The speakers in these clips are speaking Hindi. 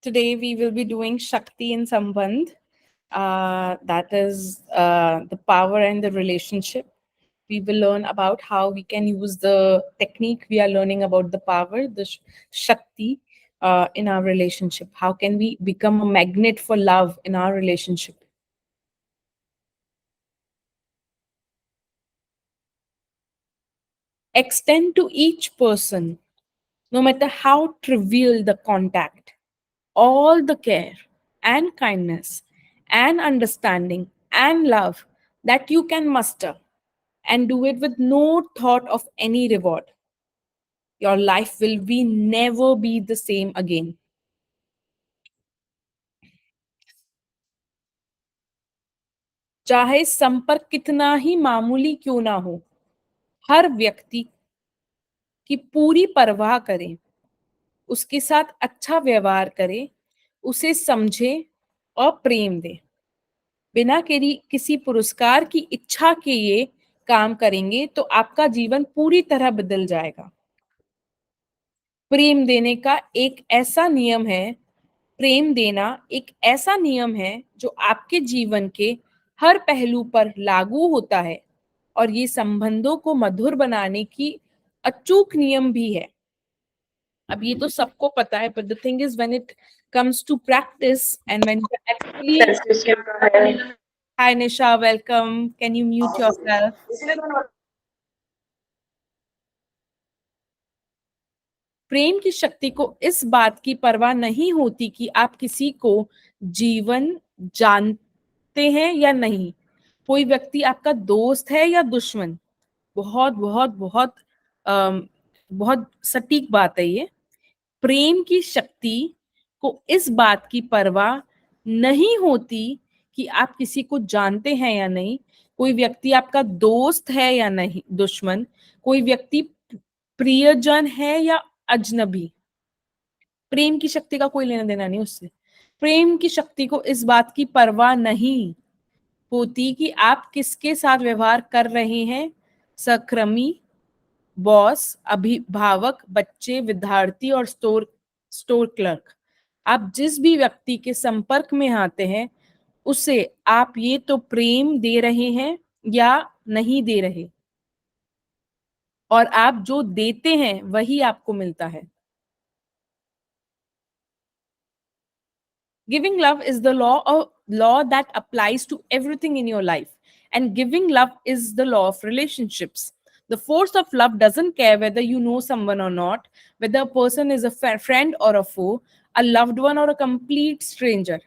Today we will be doing Shakti in Sambandh. That is the power and the relationship. We will learn about how we can use the technique we are learning about the power, the Shakti in our relationship. How can we become a magnet for love in our relationship? Extend to each person, no matter how trivial the contact, all the care and kindness and understanding and love that you can muster, and do it with no thought of any reward. Your life will be never be the same again. चाहे संपर्क कितना ही मामूली क्यों ना हो, हर व्यक्ति की पूरी परवाह करें, उसके साथ अच्छा व्यवहार करें, उसे समझे और प्रेम दे। बिना किसी पुरस्कार की इच्छा के ये काम करेंगे तो आपका जीवन पूरी तरह बदल जाएगा। प्रेम देने का एक ऐसा नियम है, प्रेम देना एक ऐसा नियम है जो आपके जीवन के हर पहलू पर लागू होता है, और ये संबंधों को मधुर बनाने की अचूक नियम भी है। अब ये तो सबको पता है, but the thing is when it comes to practice and when you actually... Hi Nisha, welcome. Can you mute yourself? प्रेम की शक्ति को इस बात की परवाह नहीं होती कि आप किसी को जीवन जानते हैं या नहीं, कोई व्यक्ति आपका दोस्त है या दुश्मन। बहुत बहुत बहुत बहुत सटीक बात है ये। प्रेम की शक्ति को इस बात की परवाह नहीं होती कि आप किसी को जानते हैं या नहीं, कोई व्यक्ति आपका दोस्त है या नहीं दुश्मन, कोई व्यक्ति प्रियजन है या अजनबी। प्रेम की शक्ति का कोई लेना देना नहीं उससे। प्रेम की शक्ति को इस बात की परवाह नहीं होती कि आप किसके साथ व्यवहार कर रहे हैं, सहकर्मी, बॉस, अभिभावक, बच्चे, विद्यार्थी और स्टोर क्लर्क। आप जिस भी व्यक्ति के संपर्क में आते हैं उसे आप ये तो प्रेम दे रहे हैं या नहीं दे रहे, और आप जो देते हैं वही आपको मिलता है। Giving love is the law that applies to everything in your life. And giving love is the law of relationships. The force of love doesn't care whether you know someone or not, whether a person is a friend or a foe, a loved one or a complete stranger.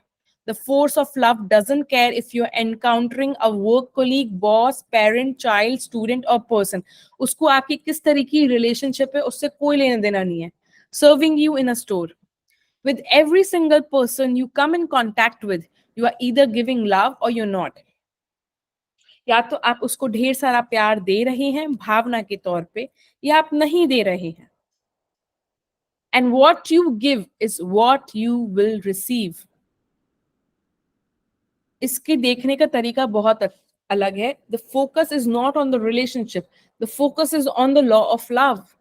The force of love doesn't care if you're encountering a work colleague, boss, parent, child, student or person. उसको आपकी किस तरह की relationship है उससे कोई लेना देना नहीं है. Serving you in a store. With every single person you come in contact with, you are either giving love or you're not. या तो आप उसको ढेर सारा प्यार दे रहे हैं भावना के तौर पे, या आप नहीं दे रहे हैं. And what you give is what you will receive. इसके देखने का तरीका बहुत अलग है. The focus is not on the relationship. The focus is on the law of love.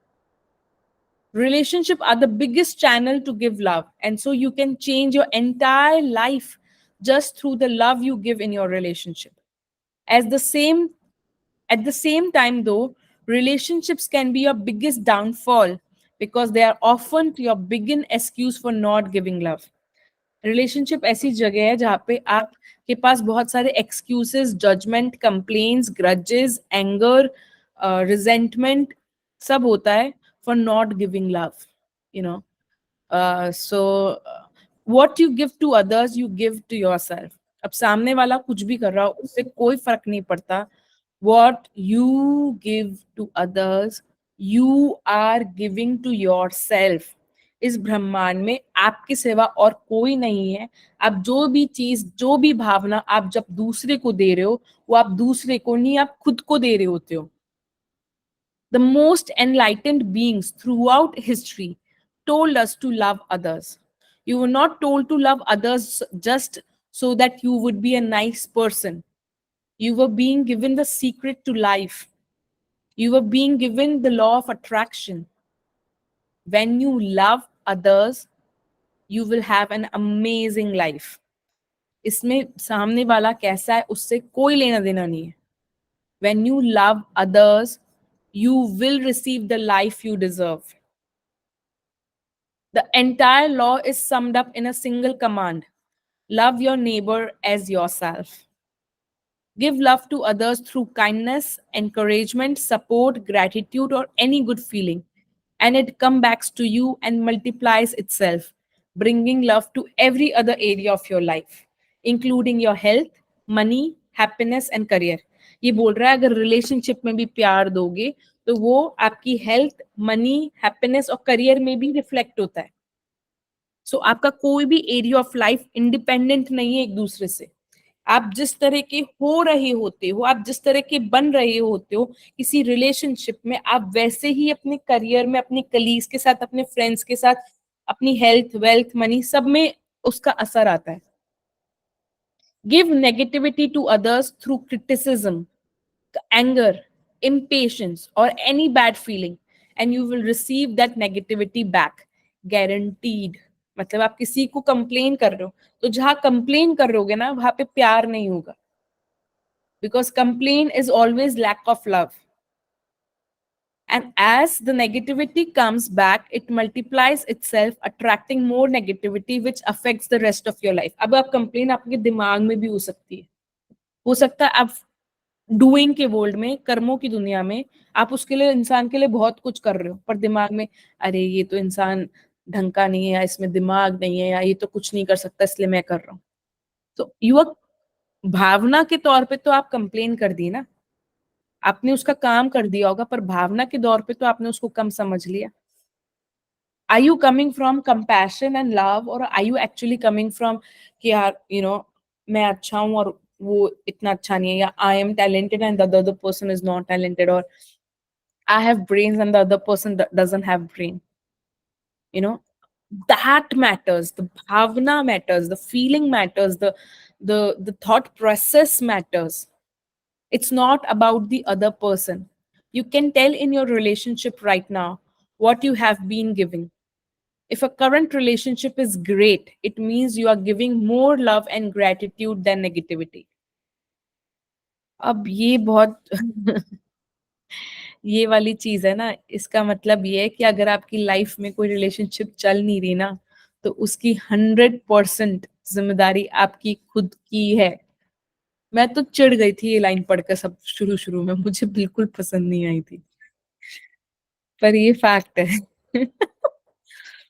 Relationship are the biggest channel to give love, and so you can change your entire life just through the love you give in your relationship. As the same At the same time though, relationships can be your biggest downfall because they are often your biggest excuse for not giving love. Relationship ऐसी जगह है जहाँ पे आपके पास बहुत सारे excuses, judgment, complaints, grudges, anger, resentment सब होता है for not giving love, you know. So what you give to others you give to yourself. अब सामने वाला कुछ भी कर रहा हो उससे कोई फर्क नहीं पड़ता. What you give to others you are giving to yourself. इस ब्रह्मांड में आपके सिवा और कोई नहीं है. आप जो भी चीज, जो भी भावना आप जब दूसरे को दे रहे हो, वो आप दूसरे को नहीं, आप खुद को दे रहे होते हो. The most enlightened beings throughout history told us to love others. You were not told to love others just so that you would be a nice person. You were being given the secret to life. You were being given the law of attraction. When you love others, you will have an amazing life. इसमें सामने वाला कैसा है उससे कोई लेना देना नहीं है. When you love others, you will receive the life you deserve. The entire law is summed up in a single command: love your neighbor as yourself. Give love to others through kindness, encouragement, support, gratitude, or any good feeling, and it comes back to you and multiplies itself, bringing love to every other area of your life, including your health, money, happiness, and career. ये बोल रहा है अगर रिलेशनशिप में भी प्यार दोगे तो वो आपकी हेल्थ, मनी, हैप्पीनेस और करियर में भी रिफ्लेक्ट होता है. सो आपका कोई भी एरिया ऑफ लाइफ इंडिपेंडेंट नहीं है एक दूसरे से. आप जिस तरह के हो रहे होते हो, आप जिस तरह के बन रहे होते हो किसी रिलेशनशिप में, आप वैसे ही अपने करियर में, अपने कलीग्स के साथ, अपने फ्रेंड्स के साथ, अपनी हेल्थ, वेल्थ, मनी सब में उसका असर आता है. Give negativity to others through criticism, anger, impatience, or any bad feeling, and you will receive that negativity back. Guaranteed. मतलब आप किसी को कंप्लेन कर रहे हो तो जहां कंप्लेन कर रहोगे ना वहां पे प्यार नहीं होगा. Because complain is always lack of love. And as the negativity comes back, it multiplies itself, attracting more negativity, which affects the rest of your life. अब आप कंप्लेन आपके दिमाग में भी हो सकती है. हो सकता है आप डूइंग के वर्ल्ड में, कर्मों की दुनिया में, आप उसके लिए, इंसान के लिए बहुत कुछ कर रहे हो, पर दिमाग में अरे ये तो इंसान ढंग का नहीं है, या इसमें दिमाग नहीं है, या ये तो कुछ नहीं कर सकता इसलिए मैं कर रहा हूँ. तो युवक, भावना के तौर पे तो आप कंप्लेन कर दी ना, आपने उसका काम कर दिया होगा, पर भावना के दौर पे तो आपने उसको कम समझ लिया. Are you coming from compassion and love, or are you actually coming from कि यार मैं अच्छा हूँ और वो इतना अच्छा नहीं है, या I am talented and the other person is not talented, or I have brains and the other person doesn't have brain. you know that matters. The bhavna matters, the feeling matters, the thought process matters. It's not about the other person. You can tell in your relationship right now what you have been giving. If a current relationship is great, it means you are giving more love and gratitude than negativity. अब ये बहुत ये वाली चीज है ना, इसका मतलब ये है कि अगर आपकी लाइफ में कोई रिलेशनशिप चल नहीं रही ना, तो उसकी 100% जिम्मेदारी आपकी खुद की है. मैं तो चिढ़ गई थी ये लाइन पढ़कर, सब शुरू शुरू में मुझे बिल्कुल पसंद नहीं आई थी, पर ये फैक्ट है.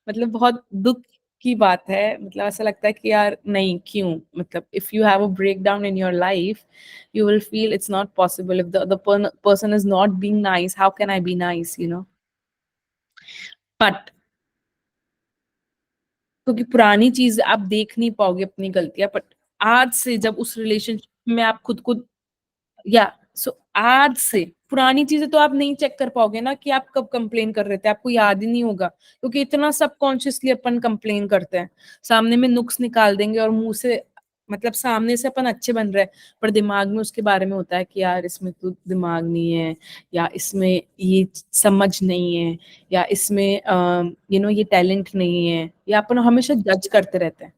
मतलब बहुत दुख की बात है. मतलब ऐसा लगता है कि यार नहीं, क्यों, मतलब if you have a break down in your life, you will feel it's not possible. If the other person is not being nice, how can I be nice, but क्योंकि पुरानी चीज आप देख नहीं पाओगे अपनी गलतियां, बट आज से जब उस रिलेशनशिप में आप खुद को, या सो आज से पुरानी चीजें तो आप नहीं चेक कर पाओगे ना कि आप कब कंप्लेन कर रहे थे, आपको याद ही नहीं होगा, क्योंकि इतना सबकॉन्शियसली अपन कंप्लेन करते हैं. सामने में नुक्स निकाल देंगे और मुंह से, मतलब सामने से अपन अच्छे बन रहे हैं, पर दिमाग में उसके बारे में होता है कि यार इसमें तो दिमाग नहीं है, या इसमें ये समझ नहीं है, या इसमें ये टैलेंट नहीं है, या अपन हमेशा जज करते रहते हैं,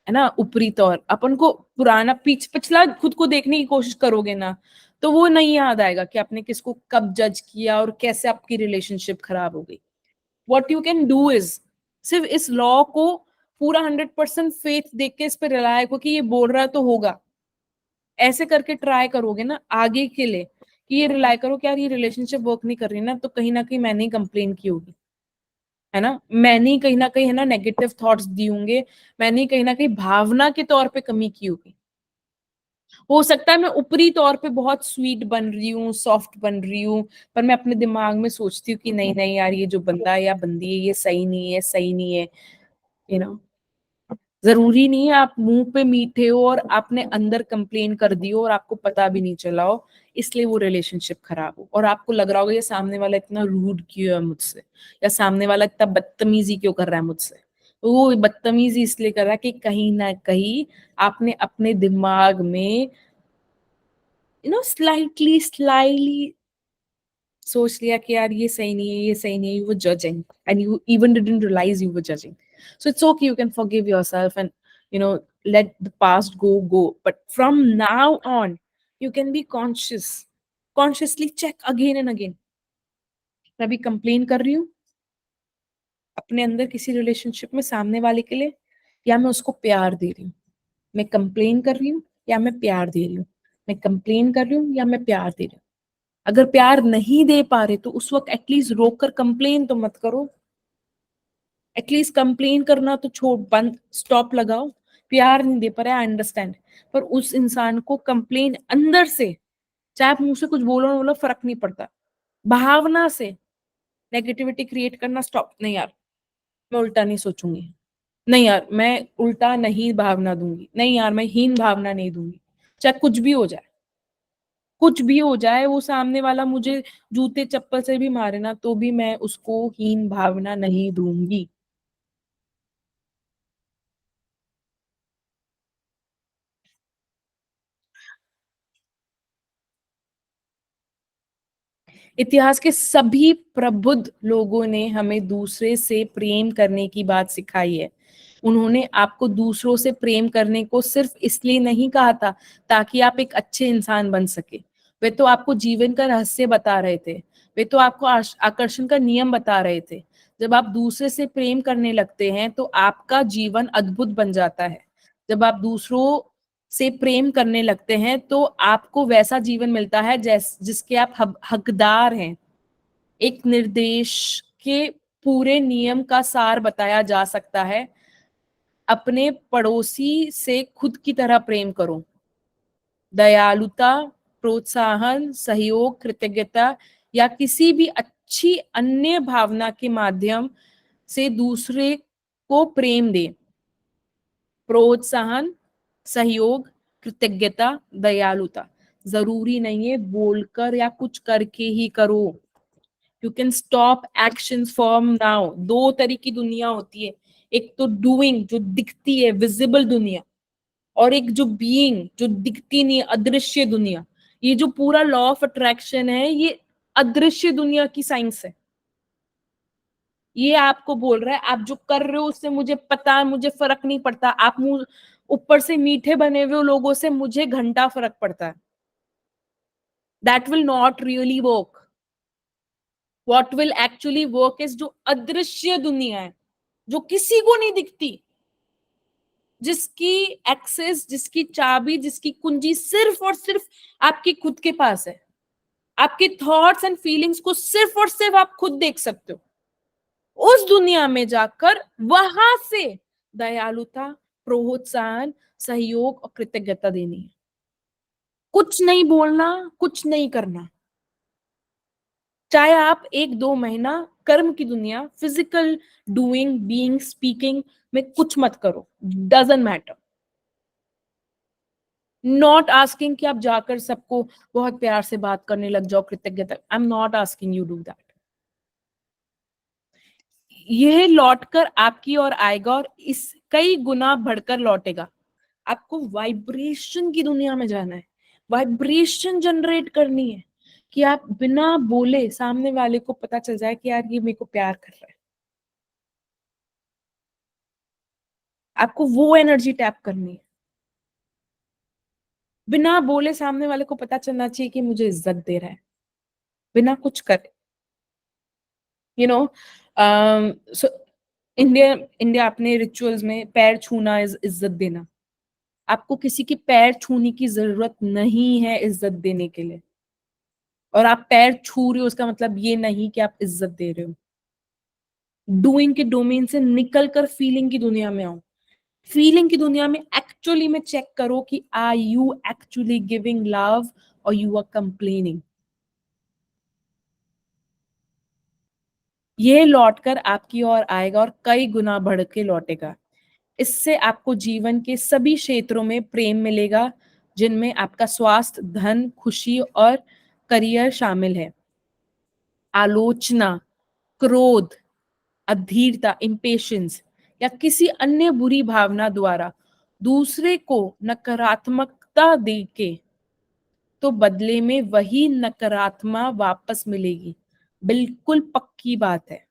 है ना. ऊपरी तौर अपन को पुराना पिछला खुद को देखने की कोशिश करोगे ना, तो वो नहीं याद आएगा कि आपने किसको कब जज किया और कैसे आपकी रिलेशनशिप खराब हो गई. What you can do is, सिर्फ इस लॉ को पूरा 100% फेथ देख के इस पे रिलाय को कि ये बोल रहा है तो होगा, ऐसे करके ट्राई करोगे ना आगे के लिए, कि ये रिलाय करो कि यार ये रिलेशनशिप वर्क नहीं कर रही ना, तो कहीं ना कहीं मैंने ही कंप्लेन की होगी, है ना, मैंने ही कहीं ना कहीं, है ना, नेगेटिव थॉट्स दिए होंगे, मैंने ही कहीं ना कहीं भावना के तौर पे कमी की होगी. हो सकता है मैं ऊपरी तौर पे बहुत स्वीट बन रही हूँ, सॉफ्ट बन रही हूँ, पर मैं अपने दिमाग में सोचती हूँ कि नहीं नहीं यार, ये जो बंदा है या बंदी है, ये सही नहीं है, सही नहीं है. यू नो जरूरी नहीं है आप मुंह पे मीठे हो और आपने अंदर कंप्लेन कर दी हो और आपको पता भी नहीं चला हो, इसलिए वो रिलेशनशिप खराब हो, और आपको लग रहा होगा ये सामने वाला इतना रूड क्यों है मुझसे, या सामने वाला इतना बदतमीजी क्यों कर रहा है मुझसे. तो वो बदतमीजी इसलिए कर रहा है कि कहीं ना कहीं आपने अपने दिमाग में स्लाइटली स्लाइटली सोच लिया कि यार ये सही नहीं है, ये सही नहीं है, you were judging and you even didn't realise you were judging. So it's okay, you can forgive yourself and, you know, let the past go. But from now on, you can be consciously check again and again. मैं अभी कंप्लेन कर रही हूँ अपने अंदर किसी रिलेशनशिप में सामने वाले के लिए, या मैं उसको प्यार दे रही हूँ? मैं कंप्लेन कर रही हूँ या मैं प्यार दे रही हूँ? मैं कंप्लेन कर रही हूँ या मैं प्यार दे रही हूँ? अगर प्यार नहीं दे पा रहे तो उस वक्त एटलीस्ट रोक कर कंप्लेन तो मत करो। एटलीस्ट कंप्लेन करना तो छोड़, बंद, स्टॉप लगाओ। प्यार नहीं दे पा रहा है, आई अंडरस्टैंड, पर उस इंसान को कंप्लेन अंदर से, चाहे आप मुंह से कुछ बोलो ना बोलो, फर्क नहीं पड़ता, भावना से नेगेटिविटी क्रिएट करना स्टॉप। नहीं यार, मैं उल्टा नहीं सोचूंगी, नहीं यार मैं उल्टा नहीं भावना दूंगी, नहीं यार मैं हीन भावना नहीं दूंगी। चाहे कुछ भी हो जाए, कुछ भी हो जाए, वो सामने वाला मुझे जूते चप्पल से भी मारे ना, तो भी मैं उसको हीन भावना नहीं दूंगी। इतिहास के सभी प्रबुद्ध लोगों ने हमें दूसरे से प्रेम करने की बात सिखाई है। उन्होंने आपको दूसरों से प्रेम करने को सिर्फ इसलिए नहीं कहा था ताकि आप एक अच्छे इंसान बन सके। वे तो आपको जीवन का रहस्य बता रहे थे। वे तो आपको आकर्षण का नियम बता रहे थे। जब आप दूसरे से प्रेम करने लगते हैं तो आपका जीवन अद्भुत बन जाता है। जब आप दूसरों से प्रेम करने लगते हैं तो आपको वैसा जीवन मिलता है जिसके आप हकदार हैं। एक निर्देश के पूरे नियम का सार बताया जा सकता है, अपने पड़ोसी से खुद की तरह प्रेम करो। दयालुता, प्रोत्साहन, सहयोग, कृतज्ञता या किसी भी अच्छी अन्य भावना के माध्यम से दूसरे को प्रेम दे। प्रोत्साहन, सहयोग, कृतज्ञता, दयालुता। जरूरी नहीं है बोलकर या कुछ करके ही करो। You can stop action from now. दो तरह की दुनिया होती है, एक तो डूइंग जो दिखती है, विजिबल दुनिया, और एक जो बीइंग जो दिखती नहीं है, अदृश्य दुनिया। ये जो पूरा लॉ ऑफ अट्रैक्शन है, ये अदृश्य दुनिया की साइंस है। ये आपको बोल रहा है आप जो कर रहे हो उससे मुझे पता है, मुझे फर्क नहीं पड़ता। आप मुंह ऊपर से मीठे बने हुए लोगों से मुझे घंटा फर्क पड़ता है। That will not really work. What will actually work is जो अदृश्य दुनिया है, जो किसी को नहीं दिखती, जिसकी एक्सेस, जिसकी चाबी, जिसकी कुंजी सिर्फ और सिर्फ आपकी खुद के पास है। आपके थॉट्स एंड फीलिंग्स को सिर्फ और सिर्फ आप खुद देख सकते हो। उस दुनिया में जाकर वहां से दयालुता, प्रोत्साहन, सहयोग और कृतज्ञता देनी है। कुछ नहीं बोलना, कुछ नहीं करना। चाहे आप एक दो महीना कर्म की दुनिया, फिजिकल डूइंग, बीइंग, स्पीकिंग में कुछ मत करो, डजंट मैटर। नॉट आस्किंग कि आप जाकर सबको बहुत प्यार से बात करने लग जाओ, कृतज्ञता। आई am not asking you do that. यह लौटकर आपकी ओर आएगा और इस कई गुना बढ़कर लौटेगा। आपको वाइब्रेशन की दुनिया में जाना है, वाइब्रेशन जनरेट करनी है कि आप बिना बोले सामने वाले को पता चल जाए कि यार ये मेरे को प्यार कर रहा है। आपको वो एनर्जी टैप करनी है। बिना बोले सामने वाले को पता चलना चाहिए कि मुझे इज्जत दे रहा है, बिना कुछ करे। You know, so India India अपने रिचुअल्स में पैर छूना इज्जत देना। आपको किसी के पैर छूने की जरूरत नहीं है इज्जत देने के लिए। और आप पैर छू रहे हो उसका मतलब ये नहीं कि आप इज्जत दे रहे हो। डूइंग के डोमेन से निकल कर फीलिंग की दुनिया में आओ। फीलिंग की दुनिया में एक्चुअली में चेक करो कि are you actually giving love और यू आर कंप्लेनिंग। ये लौटकर आपकी ओर आएगा और कई गुना बढ़ के लौटेगा। इससे आपको जीवन के सभी क्षेत्रों में प्रेम मिलेगा, जिनमें आपका स्वास्थ्य, धन, खुशी और करियर शामिल है। आलोचना, क्रोध, अधीरता, इम्पेशंस या किसी अन्य बुरी भावना द्वारा दूसरे को नकारात्मकता देके तो बदले में वही नकारात्मक वापस मिलेगी। बिल्कुल पक्की बात है।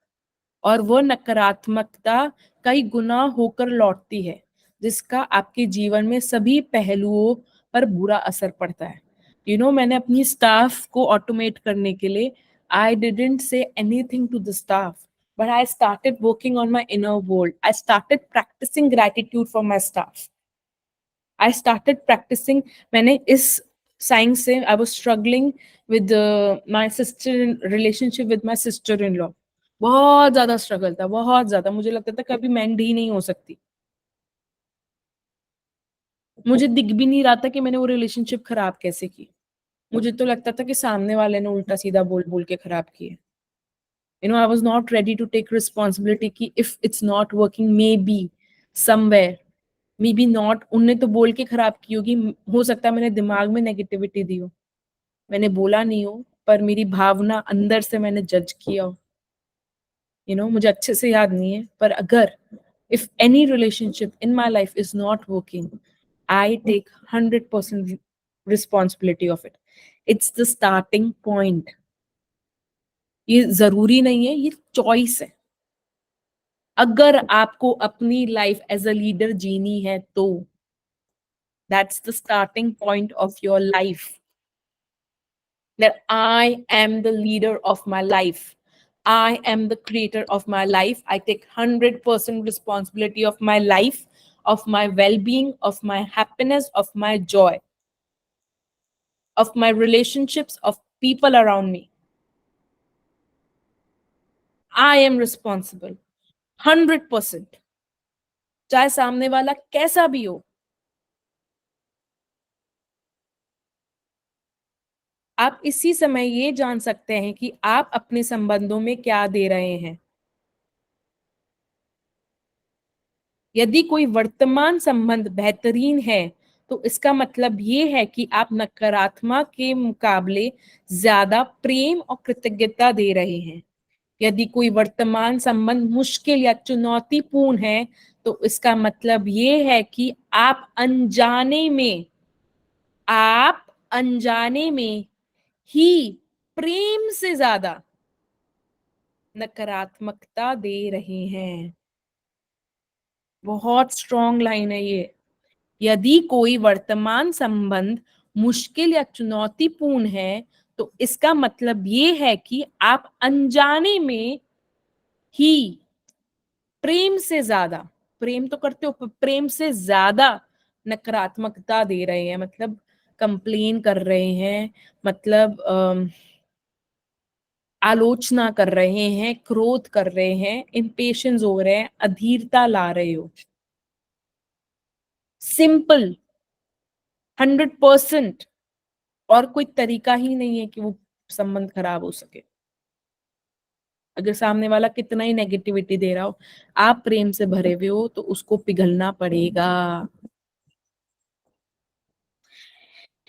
और वो नकारात्मकता कई गुना होकर लौटती है, जिसका आपके जीवन में सभी पहलुओं पर बुरा असर पड़ता है। मैंने अपनी स्टाफ को ऑटोमेट करने के लिए I didn't say anything to the staff, but I started working on my inner world. I started practising gratitude for my staff. I started practising. मैंने इस साइंस से I was struggling with my sister, relationship with my sister in law. बहुत ज्यादा स्ट्रगल था, बहुत ज्यादा। मुझे लगता था कभी मेंड ही नहीं हो सकती। मुझे दिख भी नहीं रहा था कि मैंने वो रिलेशनशिप खराब कैसे की। मुझे तो लगता था कि सामने वाले ने उल्टा सीधा बोल बोल के खराब किए। I was not ready to take responsibility कि if it's not working, may be somewhere, may be not, उनने तो बोल के खराब की होगी, हो सकता है मैंने दिमाग में नेगेटिविटी दी हो, मैंने बोला नहीं हो, पर मेरी भावना अंदर से मैंने जज किया हो। मुझे अच्छे से याद नहीं है, पर अगर if any relationship in my life is not working, I take 100% responsibility of it. It's the starting point. ये जरूरी नहीं है, ये चॉइस है। अगर आपको अपनी लाइफ एज अ लीडर जीनी है तो that's the starting point of your life, that I am the leader of my life. I am the creator of my life. I take 100% responsibility of my life, of my well being, of my happiness, of my joy, of my relationships, of people around me. I am responsible 100%, चाहे सामने वाला कैसा भी हो। आप इसी समय ये जान सकते हैं कि आप अपने संबंधों में क्या दे रहे हैं। यदि कोई वर्तमान संबंध बेहतरीन है, तो इसका मतलब ये है कि आप नकारात्मक के मुकाबले ज्यादा प्रेम और कृतज्ञता दे रहे हैं। यदि कोई वर्तमान संबंध मुश्किल या चुनौतीपूर्ण है, तो इसका मतलब ये है कि आप अनजाने में ही प्रेम से ज्यादा नकारात्मकता दे रहे हैं। बहुत स्ट्रॉन्ग लाइन है ये। यदि कोई वर्तमान संबंध मुश्किल या चुनौतीपूर्ण है, तो इसका मतलब ये है कि आप अनजाने में ही प्रेम से ज्यादा, प्रेम तो करते हो पर प्रेम से ज्यादा नकारात्मकता दे रहे हैं। मतलब कंप्लेन कर रहे हैं, मतलब आलोचना कर रहे हैं, क्रोध कर रहे हैं, इम्पेशंस हो रहे हैं, अधीरता ला रहे हो। सिंपल, 100%। और कोई तरीका ही नहीं है कि वो संबंध खराब हो सके। अगर सामने वाला कितना ही नेगेटिविटी दे रहा हो, आप प्रेम से भरे हुए हो तो उसको पिघलना पड़ेगा।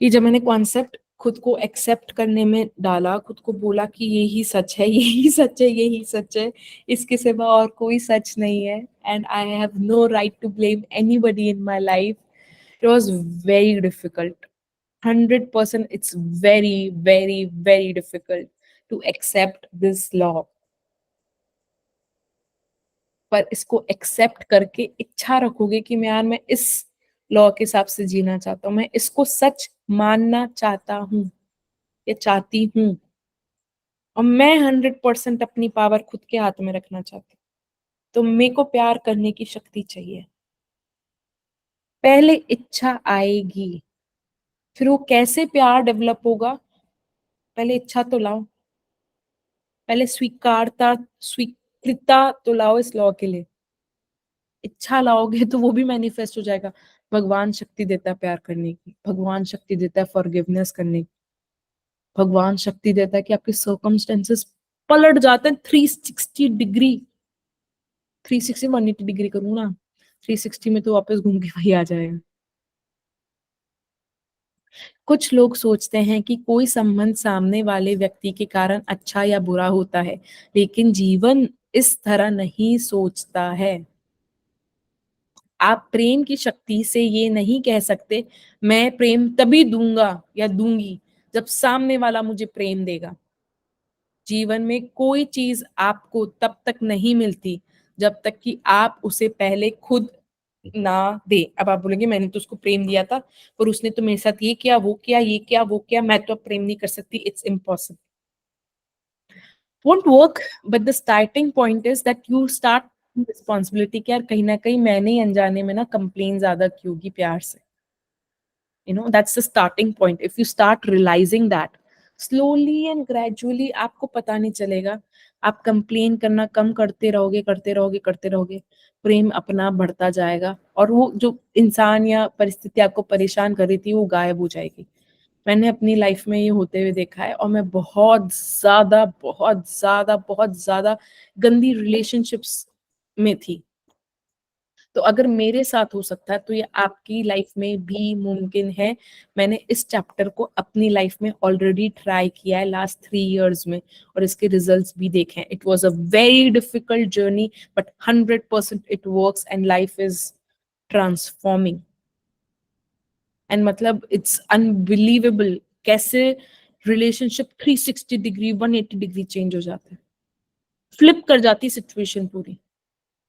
कि जब मैंने कॉन्सेप्ट खुद को एक्सेप्ट करने में डाला, खुद को बोला कि यही सच है, यही सच है, यही सच है, इसके सिवा और कोई सच नहीं है, and I have no right to blame anybody in my life, it was very difficult. 100% it's very, very, very difficult to accept this law। पर इसको एक्सेप्ट करके इच्छा रखोगे कि मैं इस लॉ के हिसाब से जीना चाहता हूँ, मैं इसको सच मानना चाहता हूँ या चाहती हूँ, और मैं 100% अपनी पावर खुद के हाथ में रखना चाहती हूँ, तो मेरे को प्यार करने की शक्ति चाहिए। पहले इच्छा आएगी, फिर वो कैसे प्यार डेवलप होगा, पहले इच्छा तो लाओ, पहले स्वीकृता तो लाओ इस लॉ के लिए। इच्छा लाओगे तो वो भी मैनिफेस्ट हो जाएगा। भगवान शक्ति देता है प्यार करने की, भगवान शक्ति देता है फॉरगिवनेस करने की, भगवान शक्ति देता है कि आपके सर्कमस्टेंसेस पलट जाते हैं 360 डिग्री। 360 180 डिग्री करूँ ना, 360 में तो वापस घूम के वही आ जाएगा। कुछ लोग सोचते हैं कि कोई संबंध सामने वाले व्यक्ति के कारण अच्छा या बुरा होता है, लेकिन जीवन इस तरह नहीं सोचता है। आप प्रेम की शक्ति से ये नहीं कह सकते मैं प्रेम तभी दूंगा या दूंगी जब सामने वाला मुझे प्रेम देगा। जीवन में कोई चीज आपको तब तक नहीं मिलती जब तक कि आप उसे पहले खुद ना दे। अब आप बोलेंगे मैंने तो उसको प्रेम दिया था पर उसने तो मेरे साथ ये किया वो किया ये किया वो किया, मैं तो अब प्रेम नहीं कर सकती, it's impossible, won't work. But the starting point is that you start responsibility कि यार कहीं ना कहीं मैंने ही अनजाने में ना कंप्लेन ज्यादा की होगी प्यार से। That's the starting point. If you start realizing that slowly and gradually, आपको पता नहीं चलेगा, आप कंप्लेन करना कम करते रहोगे करते रहोगे करते रहोगे, प्रेम अपना बढ़ता जाएगा और वो जो इंसान या परिस्थिति आपको परेशान कर रही थी वो गायब हो जाएगी। मैंने अपनी लाइफ में ये होते हुए देखा है और मैं बहुत ज्यादा गंदी रिलेशनशिप्स में थी। तो अगर मेरे साथ हो सकता है तो ये आपकी लाइफ में भी मुमकिन है। मैंने इस चैप्टर को अपनी लाइफ में ऑलरेडी ट्राई किया है लास्ट 3 इयर्स में और इसके रिजल्ट्स भी देखे हैं। It was a very difficult journey but 100% it works and life is transforming. And मतलब इट्स अनबिलीवेबल कैसे रिलेशनशिप 360 डिग्री 180 डिग्री चेंज हो जाता है, फ्लिप कर जाती सिचुएशन पूरी,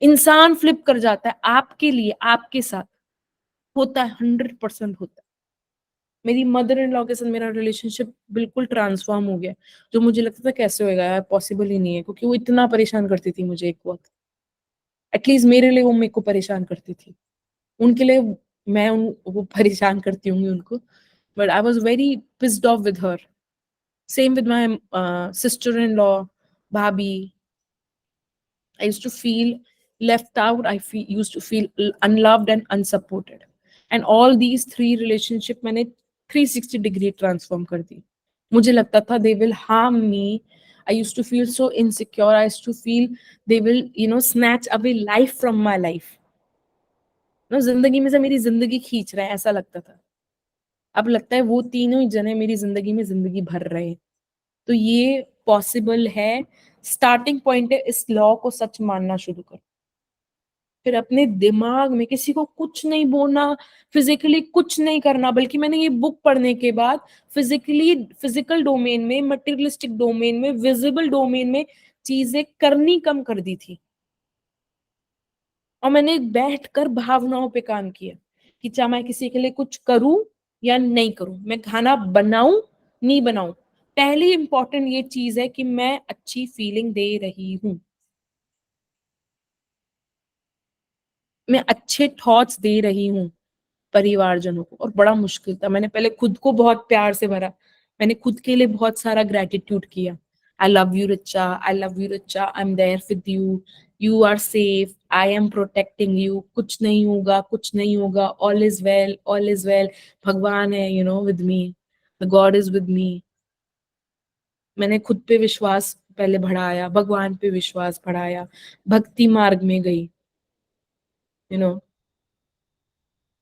इंसान फ्लिप कर जाता है आपके लिए, आपके साथ होता है, 100% होता है। मेरी मदर इन लॉ के साथ मेरा रिलेशनशिप बिल्कुल ट्रांसफॉर्म हो गया, जो मुझे लगता था कैसे होएगा यार, पॉसिबल ही नहीं है, क्योंकि वो इतना परेशान करती थी मुझे एक वक्त। एटलीस्ट मेरे लिए वो मेरे को परेशान करती थी, उनके लिए वो परेशान करती होंगी उनको, but I was very pissed off with her. Same with my sister in law, भाभी। I used to feel left out. Used to feel unloved and unsupported. And all these three relationship मैंने 360 डिग्री ट्रांसफॉर्म कर दी। मुझे लगता था they will harm me. I used to feel so insecure. I used to feel they will, snatch away life from my life. जिंदगी में से मेरी जिंदगी खींच रहे हैं ऐसा लगता था। अब लगता है वो तीनों ही जने मेरी जिंदगी में जिंदगी भर रहे हैं। तो ये पॉसिबल है। स्टार्टिंग पॉइंट है, इस लॉ को सच मानना शुरू करो। फिर अपने दिमाग में किसी को कुछ नहीं बोलना, फिजिकली कुछ नहीं करना, बल्कि मैंने ये बुक पढ़ने के बाद फिजिकल डोमेन में, मटेरियलिस्टिक डोमेन में, विजिबल डोमेन में चीजें करनी कम कर दी थी। और मैंने बैठकर भावनाओं पे काम किया कि चाहे मैं किसी के लिए कुछ करूं या नहीं करूं, मैं खाना बनाऊं नहीं बनाऊं, पहली इंपॉर्टेंट ये चीज है कि मैं अच्छी फीलिंग दे रही हूं, मैं अच्छे थॉट्स दे रही हूँ परिवारजनों को। और बड़ा मुश्किल था, मैंने पहले खुद को बहुत प्यार से भरा, मैंने खुद के लिए बहुत सारा ग्रेटिट्यूड किया। I love you Richa, I love you Richa, I am there with you, you are safe, I am protecting you, कुछ नहीं होगा कुछ नहीं होगा, all is well all is well, भगवान है with me, the God is with me. मैंने खुद पे विश्वास पहले बढ़ाया, भगवान पे विश्वास बढ़ाया, भक्ति मार्ग में गई, यू नो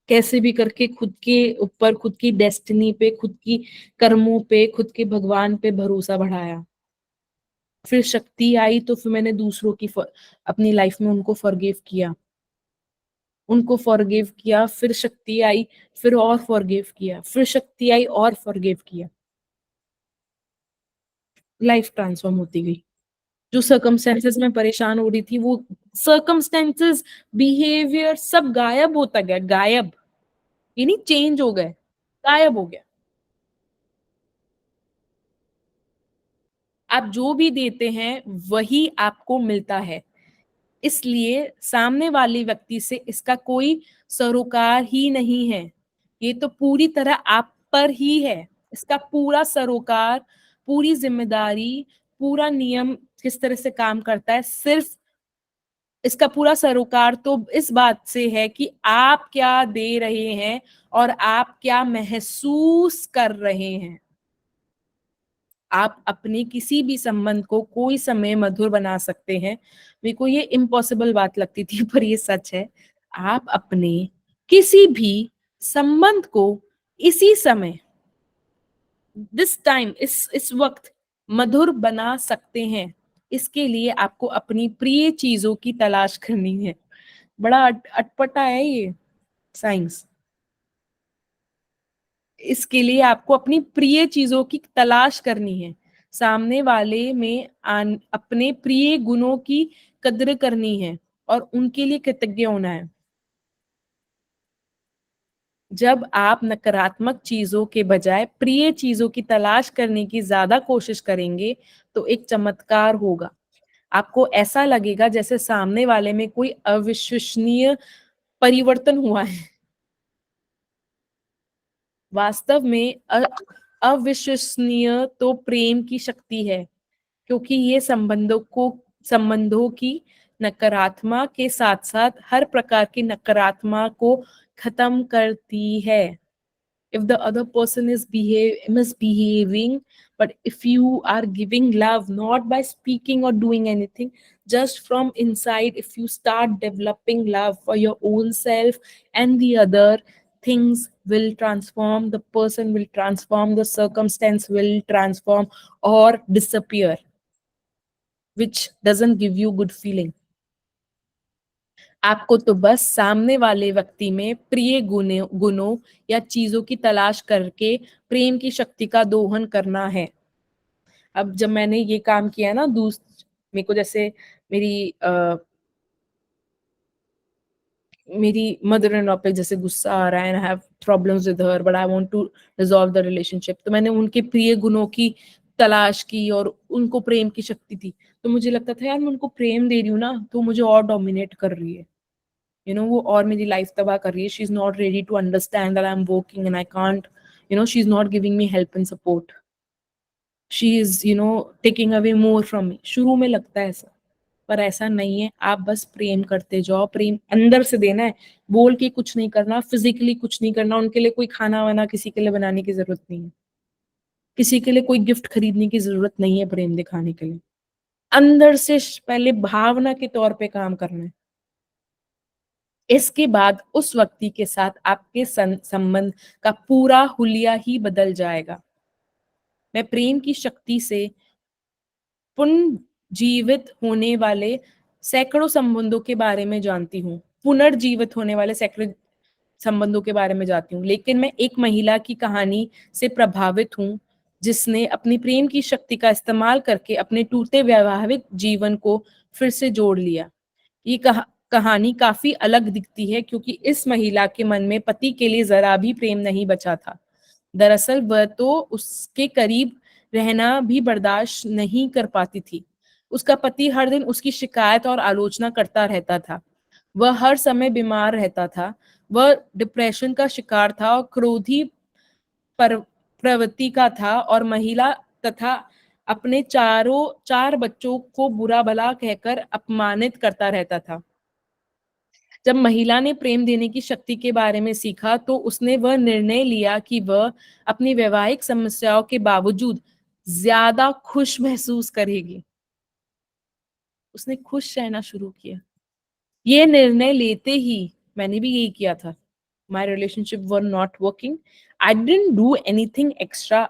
कैसे भी करके खुद के ऊपर, खुद की डेस्टिनी पे, खुद की कर्मों पे, खुद के भगवान पे भरोसा बढ़ाया। फिर शक्ति आई तो फिर मैंने दूसरों की अपनी लाइफ में उनको फॉरगिव किया, उनको फॉरगिव किया, फिर शक्ति आई, फिर और फॉरगिव किया, फिर शक्ति आई और फॉरगिव किया। लाइफ ट्रांसफॉर्म होती गई। जो सर्कमस्टेंसेस में परेशान हो रही थी वो सर्कमस्टेंसेस, बिहेवियर सब गायब होता गया, गायब, ये नहीं चेंज हो गए, गायब हो गया। आप जो भी देते हैं वही आपको मिलता है, इसलिए सामने वाले व्यक्ति से इसका कोई सरोकार ही नहीं है, ये तो पूरी तरह आप पर ही है। इसका पूरा सरोकार, पूरी जिम्मेदारी, पूरा नियम किस तरह से काम करता है, सिर्फ इसका पूरा सरोकार तो इस बात से है कि आप क्या दे रहे हैं और आप क्या महसूस कर रहे हैं। आप अपने किसी भी संबंध को कोई समय मधुर बना सकते हैं। मेरे को ये इम्पॉसिबल बात लगती थी पर ये सच है। आप अपने किसी भी संबंध को इसी समय, दिस टाइम, इस वक्त मधुर बना सकते हैं। इसके लिए आपको अपनी प्रिय चीजों की तलाश करनी है। बड़ा अटपटा है ये साइंस। इसके लिए आपको अपनी प्रिय चीजों की तलाश करनी है। सामने वाले में अपने प्रिय गुणों की कद्र करनी है और उनके लिए कृतज्ञ होना है। जब आप नकारात्मक चीजों के बजाय प्रिय चीजों की तलाश करने की ज्यादा कोशिश करेंगे, तो एक चमत्कार होगा। आपको ऐसा लगेगा जैसे सामने वाले में कोई अविश्वसनीय परिवर्तन हुआ है। वास्तव में अविश्वसनीय तो प्रेम की शक्ति है, क्योंकि ये संबंधों की नकारात्मक के साथ साथ हर प्रकार की नकारात्मक को खत्म करती है। If the other person is misbehaving, but if you are giving love not by speaking or doing anything, just from inside, if you start developing love for your own self and the other, things will transform, the person will transform, the circumstance will transform or disappear, which doesn't give you good feeling. आपको तो बस सामने वाले व्यक्ति में प्रिय गुणों या चीजों की तलाश करके प्रेम की शक्ति का दोहन करना है। अब जब मैंने ये काम किया ना, मेरे को जैसे मेरी मेरी मदर इन लॉ पे जैसे गुस्सा आ रहा है, and I have problems with her but I want to resolve the relationship, तो मैंने उनके प्रिय गुणों की तलाश की और उनको प्रेम की शक्ति थी। तो मुझे लगता था यार मैं उनको प्रेम दे रही हूँ ना, तो मुझे और डोमिनेट कर रही है, वो और मेरी लाइफ तबाह कर रही है। She is not ready to understand that I am working and I can't, she is not giving me help and support, she is taking away more from me. शुरू में लगता है ऐसा, पर ऐसा नहीं है। आप बस प्रेम करते जाओ, प्रेम अंदर से देना है, बोल के कुछ नहीं करना, फिजिकली कुछ नहीं करना, उनके लिए कोई खाना वाना किसी के लिए बनाने की जरूरत नहीं है, किसी के लिए कोई गिफ्ट खरीदने की जरूरत नहीं है प्रेम दिखाने के लिए। अंदर से पहले भावना के तौर पे काम करना है। इसके बाद उस व्यक्ति के साथ आपके संबंध का पूरा हुलिया ही बदल जाएगा। मैं प्रेम की शक्ति से पुनर्जीवित होने वाले सैकड़ों संबंधों के बारे में जानती हूँ, पुनर्जीवित होने वाले सैकड़ों संबंधों के बारे में जानती हूँ, लेकिन मैं एक महिला की कहानी से प्रभावित हूँ जिसने अपनी प्रेम की शक्ति का इस्तेमाल करके अपने टूटे वैवाहिक जीवन को फिर से जोड़ लिया। ये कहानी काफी अलग दिखती है, क्योंकि इस महिला के मन में पति के लिए जरा भी प्रेम नहीं बचा था। दरअसल वह तो उसके करीब रहना भी बर्दाश्त नहीं कर पाती थी। उसका पति हर दिन उसकी शिकायत और आलोचना करता रहता था। वह हर समय बीमार रहता था। वह डिप्रेशन का शिकार था और क्रोधी प्रवृत्ति का था, और महिला तथा अपने चार बच्चों को बुरा भला कहकर अपमानित करता रहता था। जब महिला ने प्रेम देने की शक्ति के बारे में सीखा, तो उसने वह निर्णय लिया कि वह अपनी वैवाहिक समस्याओं के बावजूद ज्यादा खुश महसूस करेगी। उसने खुश रहना शुरू किया। ये निर्णय लेते ही मैंने भी यही किया था। My relationship were not working, I didn't do anything extra,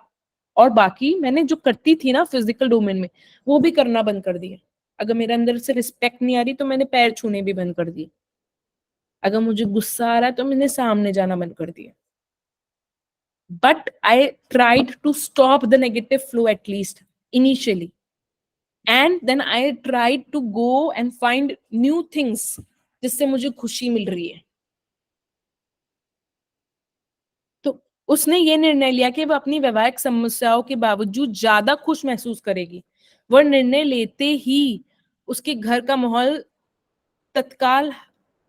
और बाकी मैंने जो करती थी ना फिजिकल डोमेन में, वो भी करना बंद कर दिया। अगर मेरे अंदर से रिस्पेक्ट नहीं आ रही, तो मैंने पैर छूने भी बंद कर दिए। अगर मुझे गुस्सा आ रहा है, तो मैंने सामने जाना बंद कर दिया। But I tried to stop the negative flow at least initially, and then I tried to go and find new things जिससे मुझे खुशी मिल रही है। तो उसने ये निर्णय लिया कि वह अपनी वैवाहिक समस्याओं के बावजूद ज्यादा खुश महसूस करेगी। वह निर्णय लेते ही उसके घर का माहौल तत्काल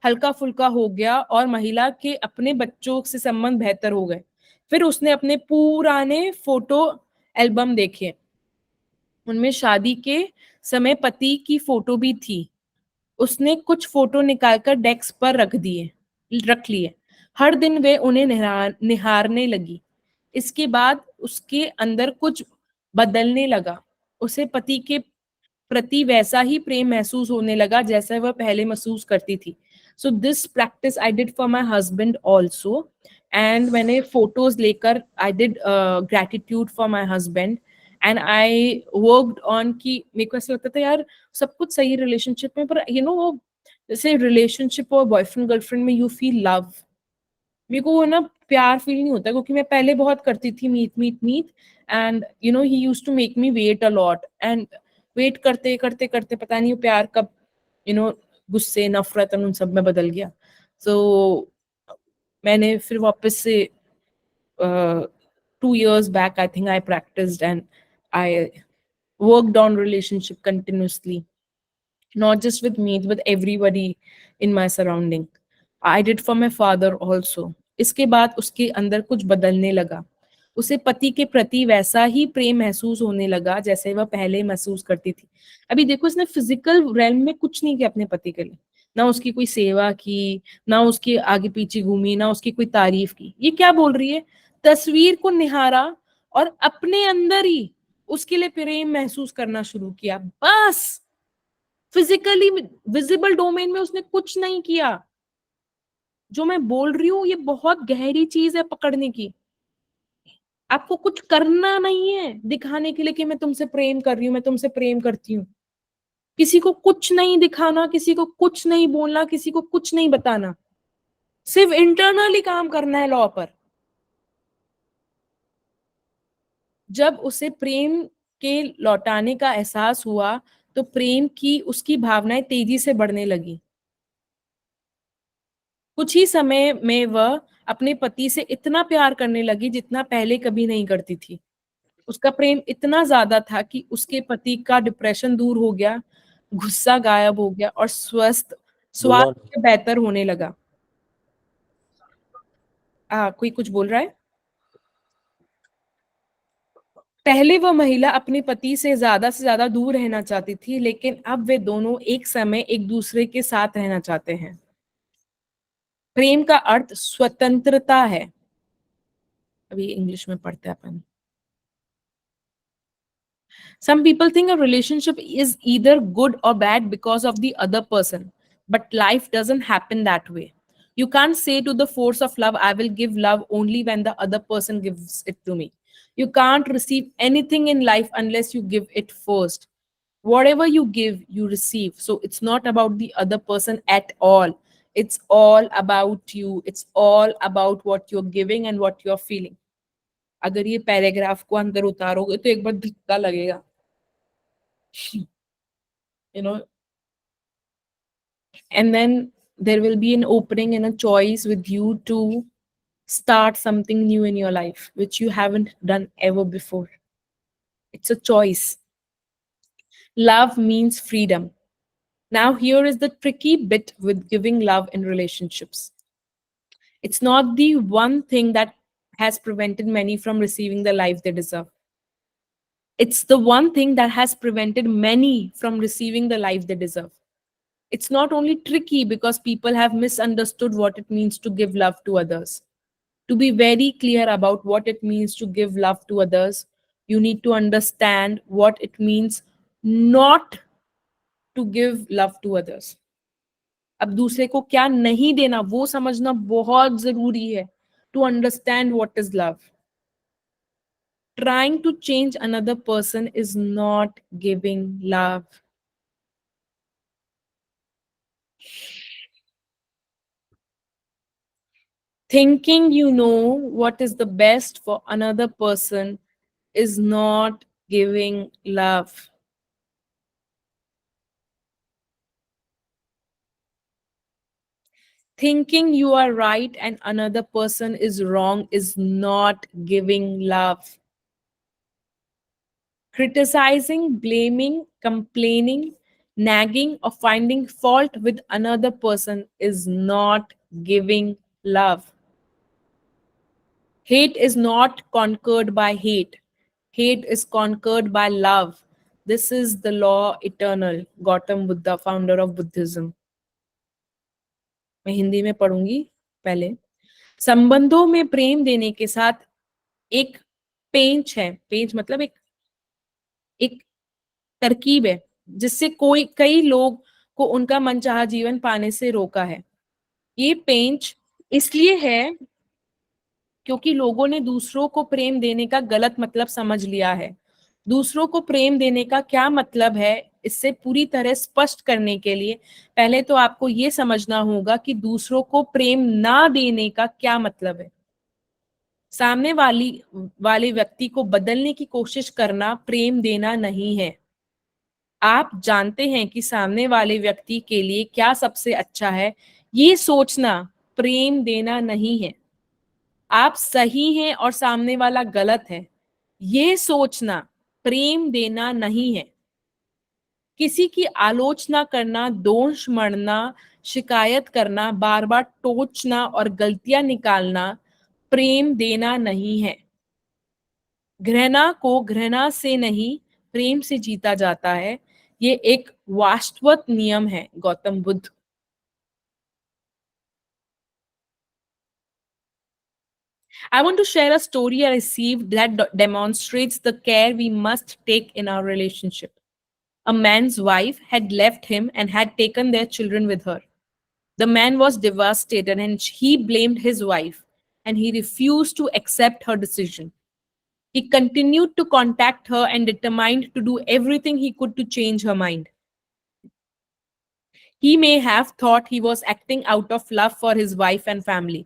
हल्का फुल्का हो गया और महिला के अपने बच्चों से संबंध बेहतर हो गए। फिर उसने अपने पुराने फोटो एल्बम देखे, उनमें शादी के समय पति की फोटो भी थी। उसने कुछ फोटो निकालकर डेस्क पर रख लिए। हर दिन वे उन्हें निहारने लगी। इसके बाद उसके अंदर कुछ बदलने लगा। उसे पति के प्रति वैसा ही प्रेम महसूस होने लगा जैसा वह पहले महसूस करती थी। So this practice I did for my husband also, and मैंने फोटोज लेकर I did gratitude for my husband, and I worked on कि मेरे को ऐसा लगता था यार सब कुछ सही रिलेशनशिप में, पर वो जैसे रिलेशनशिप और बॉयफ्रेंड गर्लफ्रेंड में यू फील लव, मेरे को वो ना प्यार फील नहीं होता, क्योंकि मैं पहले बहुत करती थी meet meet meet, and he used to make me wait a lot, and wait करते करते करते पता नहीं वो प्यार कब यू नो गुस्से नफरत उन सब में बदल गया। सो मैंने फिर वापस से 2 years back, I think I practiced and I worked on relationship continuously, not just with me, with everybody in my surrounding. I did for my father also. इसके बाद उसके अंदर कुछ बदलने लगा, उसे पति के प्रति वैसा ही प्रेम महसूस होने लगा जैसे वह पहले महसूस करती थी। अभी देखो, इसने फिजिकल रेल्म में कुछ नहीं किया अपने पति के लिए, ना उसकी कोई सेवा की, ना उसके आगे पीछे घूमी, ना उसकी कोई तारीफ की। ये क्या बोल रही है? तस्वीर को निहारा और अपने अंदर ही उसके लिए प्रेम महसूस करना शुरू किया, बस। फिजिकली विजिबल डोमेन में उसने कुछ नहीं किया। जो मैं बोल रही हूँ ये बहुत गहरी चीज है पकड़ने की। आपको कुछ करना नहीं है दिखाने के लिए कि मैं तुमसे प्रेम कर रही हूँ, मैं तुमसे प्रेम करती हूँ। किसी को कुछ नहीं दिखाना, किसी को कुछ नहीं बोलना, किसी को कुछ नहीं बताना, सिर्फ इंटरनली काम करना है लॉ पर। जब उसे प्रेम के लौटाने का एहसास हुआ तो प्रेम की उसकी भावनाएं तेजी से बढ़ने लगी। कुछ ही समय में वह अपने पति से इतना प्यार करने लगी जितना पहले कभी नहीं करती थी। उसका प्रेम इतना ज्यादा था कि उसके पति का डिप्रेशन दूर हो गया, गुस्सा गायब हो गया और बोला नहीं। स्वास्थ्य बेहतर होने लगा। कोई कुछ बोल रहा है? पहले वह महिला अपने पति से ज्यादा दूर रहना चाहती थी, लेकिन अब वे दोनों एक समय एक दूसरे के साथ रहना चाहते हैं। प्रेम का अर्थ स्वतंत्रता है। अभी इंग्लिश में पढ़ते हैं अपन। Some people think a relationship is either good or bad because of the other person, but life doesn't happen that way. You can't say to the force of love, I will give love only when the other person gives it to me. You can't receive anything in life unless you give it first. Whatever you give, you receive. So it's not about the other person at all. It's all about you. It's all about what you're giving and what you're feeling. अगर ये पैराग्राफ को अंदर उतारोगे तो एक बार धक्का लगेगा, you know and then there will be an opening and a choice with you to start something new in your life which you haven't done ever before. It's a choice. Love means freedom. Now here is the tricky bit with giving love in relationships. It's not the one thing that has prevented many from receiving the life they deserve. It's the one thing that has prevented many from receiving the life they deserve. It's not only tricky because people have misunderstood what it means to give love to others. To be very clear about what it means to give love to others, you need to understand what it means not to give love to others. अब दूसरे को क्या नहीं देना वो समझना बहुत जरूरी है to understand what is love. Trying to change another person is not giving love. Thinking you know what is the best for another person is not giving love. Thinking you are right and another person is wrong is not giving love. Criticizing, blaming, complaining, nagging, or finding fault with another person is not giving love. Hate is not conquered by hate. Hate is conquered by love. This is the law eternal. Gautam Buddha, founder of Buddhism. मैं हिंदी में पढ़ूंगी पहले। संबंधों में प्रेम देने के साथ एक पेंच है। पेंच मतलब एक एक तरकीब है जिससे कई लोग को उनका मनचाहा जीवन पाने से रोका है। ये पेंच इसलिए है क्योंकि लोगों ने दूसरों को प्रेम देने का गलत मतलब समझ लिया है। दूसरों को प्रेम देने का क्या मतलब है, इससे पूरी तरह स्पष्ट करने के लिए पहले तो आपको ये समझना होगा कि दूसरों को प्रेम ना देने का क्या मतलब है। सामने वाले व्यक्ति को बदलने की कोशिश करना प्रेम देना नहीं है। आप जानते हैं कि सामने वाले व्यक्ति के लिए क्या सबसे अच्छा है, ये सोचना प्रेम देना नहीं है। आप सही हैं और सामने वाला गलत है, ये सोचना प्रेम देना नहीं है। किसी की आलोचना करना, दोष मढ़ना, शिकायत करना, बार बार टोचना और गलतियां निकालना प्रेम देना नहीं है। घृणा को घृणा से नहीं, प्रेम से जीता जाता है। ये एक वास्तविक नियम है, Gautam Buddha. I want to share a story I received that demonstrates the care we must take in our relationship. A man's wife had left him and had taken their children with her. The man was devastated and he blamed his wife and he refused to accept her decision. He continued to contact her and determined to do everything he could to change her mind. He may have thought he was acting out of love for his wife and family,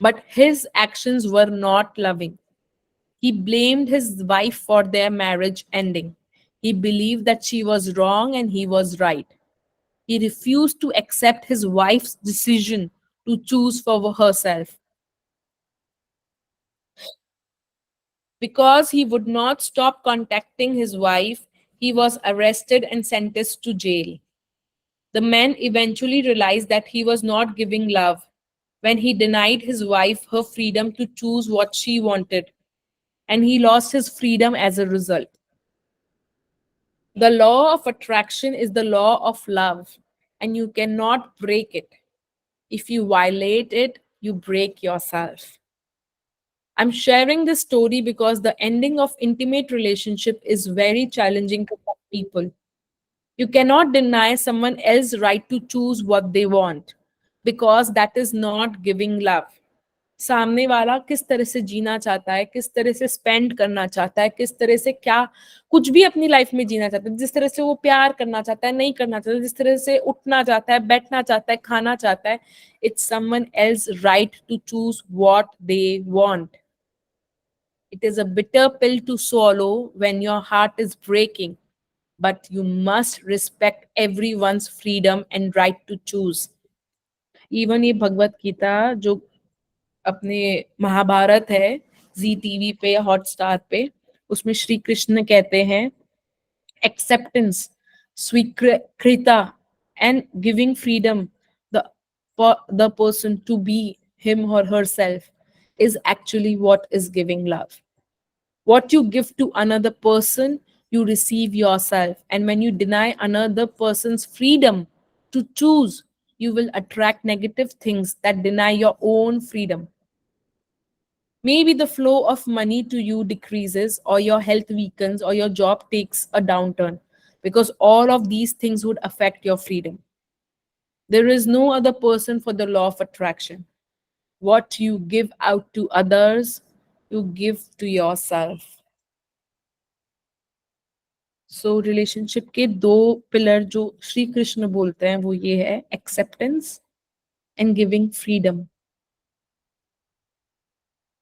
but his actions were not loving. He blamed his wife for their marriage ending. He believed that she was wrong and he was right. He refused to accept his wife's decision to choose for herself. Because he would not stop contacting his wife, he was arrested and sentenced to jail. The man eventually realized that he was not giving love when he denied his wife her freedom to choose what she wanted, and he lost his freedom as a result. The law of attraction is the law of love, and you cannot break it. If you violate it, you break yourself. I'm sharing this story because the ending of intimate relationship is very challenging to some people. You cannot deny someone else's right to choose what they want because that is not giving love. सामने वाला किस तरह से जीना चाहता है, किस तरह से स्पेंड करना चाहता है, किस तरह से क्या कुछ भी अपनी लाइफ में जीना चाहता है, जिस तरह से वो प्यार करना चाहता है, नहीं करना चाहता, जिस तरह से उठना चाहता है, बैठना चाहता है, खाना चाहता है, it's someone else's right to choose what they want. It is a bitter pill to swallow when your heart is breaking, but you must respect everyone's freedom and right to choose. Even ये भगवत गीता जो अपने महाभारत है, जी टीवी पे या हॉटस्टार पे, उसमें श्री कृष्ण कहते हैं एक्सेप्टेंस, स्वीकृता and giving freedom the for the person to be him or herself is actually what is giving love. What you give to another person, you receive yourself. And when you deny another person's freedom to choose, you will attract negative things that deny your own freedom. Maybe the flow of money to you decreases, or your health weakens, or your job takes a downturn, because all of these things would affect your freedom. There is no other person for the law of attraction. What you give out to others, you give to yourself. So relationship के दो पिलर जो श्री कृष्ण बोलते हैं वो ये है acceptance and giving freedom.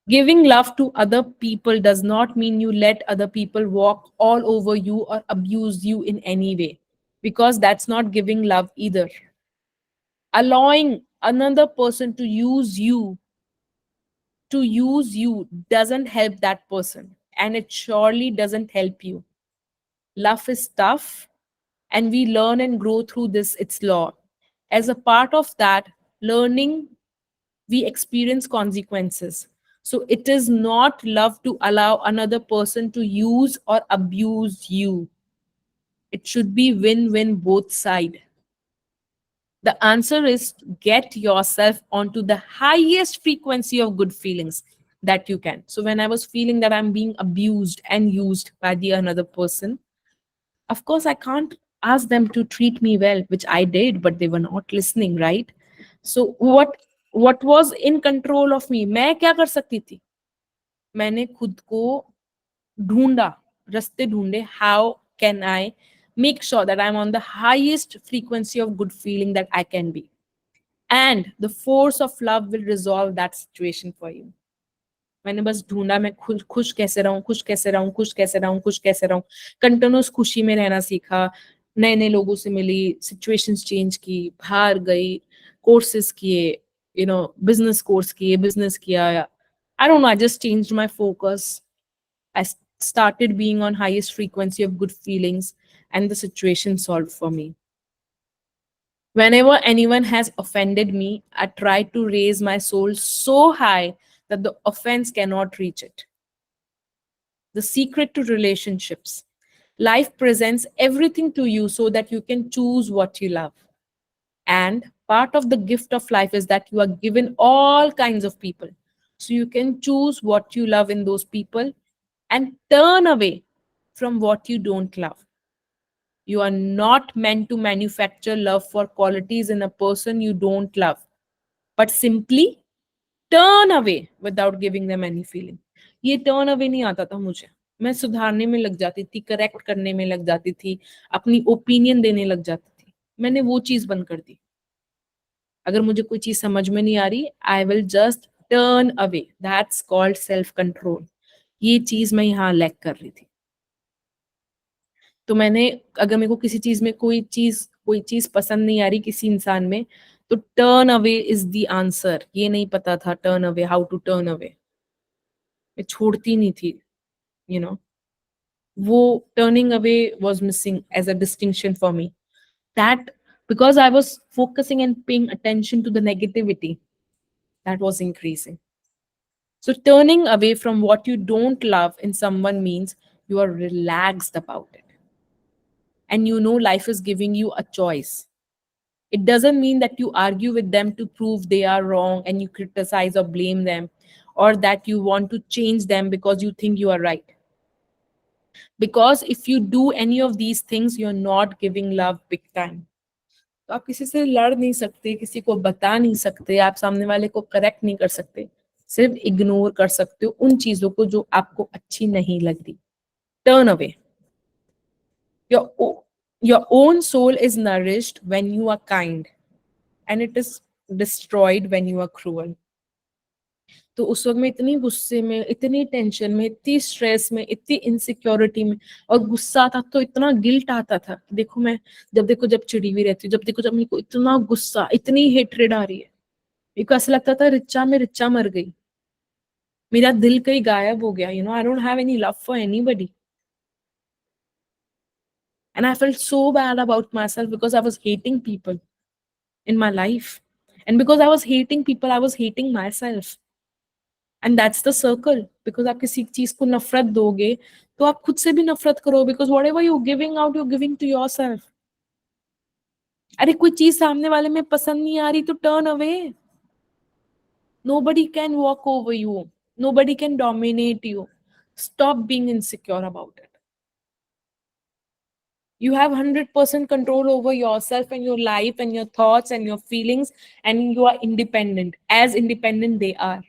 Giving love to other people does not mean you let other people walk all over you or abuse you in any way, because that's not giving love either. Allowing another person to use you doesn't help that person, and it surely doesn't help you. Love is tough, and we learn and grow through this, its law. As a part of that learning, we experience consequences. So it is not love to allow another person to use or abuse you. It should be win-win both sides. The answer is get yourself onto the highest frequency of good feelings that you can. So when I was feeling that I'm being abused and used by the another person, of course I can't ask them to treat me well, which I did, but they were not listening, right? So what was in control of me? मैं क्या कर सकती थी? मैंने खुद को ढूंढा, रास्ते ढूंढे. How can I make sure that I'm on the highest frequency of good feeling that I can be? And the force of love will resolve that situation for you. मैंने बस ढूंढा मैं खुश खुश कैसे रहूं, खुश कैसे रहूं, खुश कैसे रहूं, खुश कैसे रहूं। कंटिन्यूस खुशी में रहना सीखा, नए नए लोगों से मिली, सिचुएशंस चेंज की, बाहर गई, कोर्सेज किए, बिजनेस कोर्स किए, बिजनेस किया। I don't know, I just changed my focus. I started being on highest frequency of good feelings, and the situation solved for me. Whenever anyone has offended me, I try to raise my soul so high that the offense cannot reach it. The secret to relationships. Life presents everything to you so that you can choose what you love. And part of the gift of life is that you are given all kinds of people. So you can choose what you love in those people and turn away from what you don't love. You are not meant to manufacture love for qualities in a person you don't love, but simply turn away without giving them any feeling. ये turn away नहीं आता था मुझे। मैं सुधारने में लग जाती थी, करेक्ट करने में लग जाती थी, अपनी ओपिनियन देने लग जाती थी। मैंने वो चीज बंद कर दी। अगर मुझे कोई चीज समझ में नहीं आ रही, I will just turn away. That's called self control. ये चीज मैं यहाँ लैक कर रही थी। तो मैंने, अगर मेरे को किसी चीज में कोई चीज पसंद नहीं आ रही किसी इंसान में, तो turn away is the answer. ये नहीं पता था turn away, how to turn away. मैं छोड़ती नहीं थी, यू नो वो turning away was missing as a distinction for me. That because I was focusing and paying attention to the negativity that was increasing. So turning away from what you don't love in someone means you are relaxed about it. And you know life is giving you a choice. It doesn't mean that you argue with them to prove they are wrong and you criticize or blame them, or that you want to change them because you think you are right. Because if you do any of these things, you're not giving love big time. तो आप किसी से लड़ नहीं सकते, किसी को बता नहीं सकते, आप सामने वाले को करेक्ट नहीं कर सकते, सिर्फ इग्नोर कर सकते हो उन चीजों को जो आपको अच्छी नहीं लग रही। Turn away. Your your own soul is nourished when you are kind, and it is destroyed when you are cruel. तो उस वक्त में इतनी गुस्से में, इतनी टेंशन में, इतनी स्ट्रेस में, इतनी इनसिक्योरिटी में, और गुस्सा आता तो इतना गिल्ट आता था कि देखो मैं, जब चिड़ी हुई रहती हूँ, जब देखो जब मेरे को इतना गुस्सा, इतनी हेट्रेड आ रही है, मेरे को ऐसा लगता था रिचा में रिचा मर गई, मेरा दिल कहीं गायब हो गया। I don't have any love for anybody, and I felt so bad about my self because I was hating people in my life, and because I was hating people, I was hating myself. And that's the circle. Because आप किसी चीज को नफरत दोगे तो आप खुद से भी नफरत करो, because whatever you're giving out, you're giving to yourself. अरे कोई चीज सामने वाले में पसंद नहीं आ रही तो turn away. Nobody can walk over you, nobody can dominate you. Stop being insecure about it. You have 100% control over yourself and your life and your thoughts and your feelings, and you are independent, as independent they are.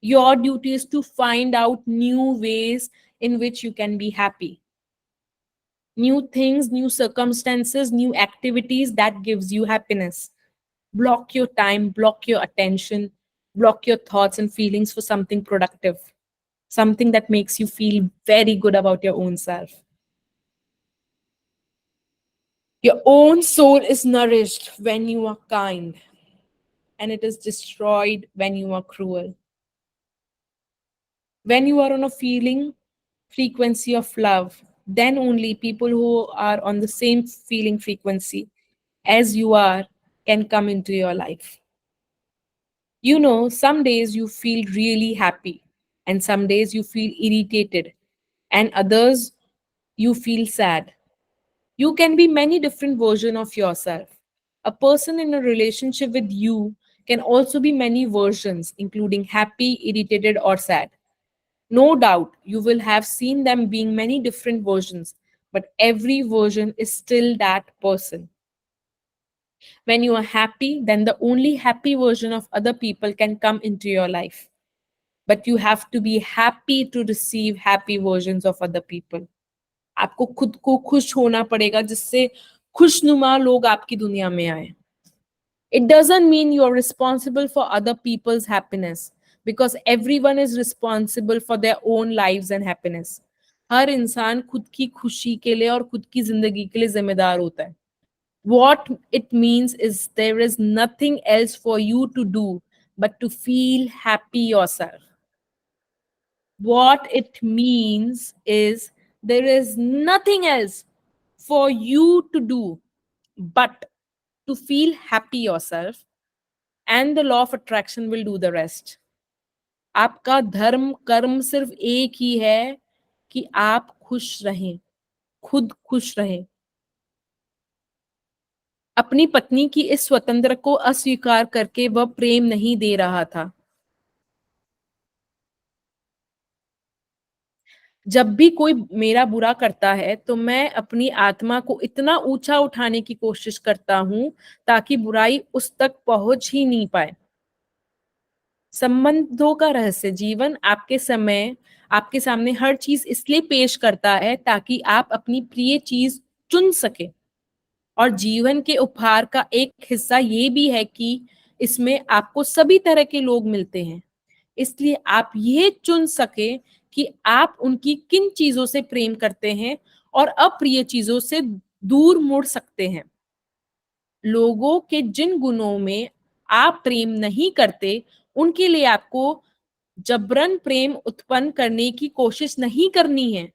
Your duty is to find out new ways in which you can be happy. New things, new circumstances, new activities that gives you happiness. Block your time, block your attention, block your thoughts and feelings for something productive, something that makes you feel very good about your own self. Your own soul is nourished when you are kind, and it is destroyed when you are cruel. When you are on a feeling frequency of love, then only people who are on the same feeling frequency as you are can come into your life. Some days you feel really happy, and some days you feel irritated, and others you feel sad. You can be many different versions of yourself. A person in a relationship with you can also be many versions, including happy, irritated, or sad. No doubt you will have seen them being many different versions, but every version is still that person. When you are happy, then the only happy version of other people can come into your life. But you have to be happy to receive happy versions of other people. आपको खुद को खुश होना पड़ेगा जिससे खुशनुमा लोग आपकी दुनिया में आए. It doesn't mean you're responsible for other people's happiness, because everyone is responsible for their own lives and happiness. हर इंसान खुद की खुशी के लिए और खुद की जिंदगी के लिए जिम्मेदार होता है. What it means is there is nothing else for you to do but to feel happy yourself. What it means is there is nothing else for you to do but to feel happy yourself, and the law of attraction will do the rest. आपका धर्म कर्म सिर्फ एक ही है कि आप खुश रहें, खुद खुश रहें. अपनी पत्नी की इस स्वतंत्र को अस्वीकार करके वह प्रेम नहीं दे रहा था. जब भी कोई मेरा बुरा करता है तो मैं अपनी आत्मा को इतना ऊंचा उठाने की कोशिश करता हूं ताकि बुराई उस तक पहुंच ही नहीं पाए. संबंधों का रहस्य जीवन आपके सामने हर चीज इसलिए पेश करता है ताकि आप अपनी प्रिय चीज चुन सके. और जीवन के उपहार का एक हिस्सा ये भी है कि इसमें आपको सभी तरह के लोग मिलते हैं. इसलिए आप ये चुन सके कि आप उनकी किन चीजों से प्रेम करते हैं और अप्रिय चीजों से दूर मुड़ सकते हैं. लोगों के जिन गुणों में आप प्रेम नहीं करते उनके लिए आपको जबरन प्रेम उत्पन्न करने की कोशिश नहीं करनी है.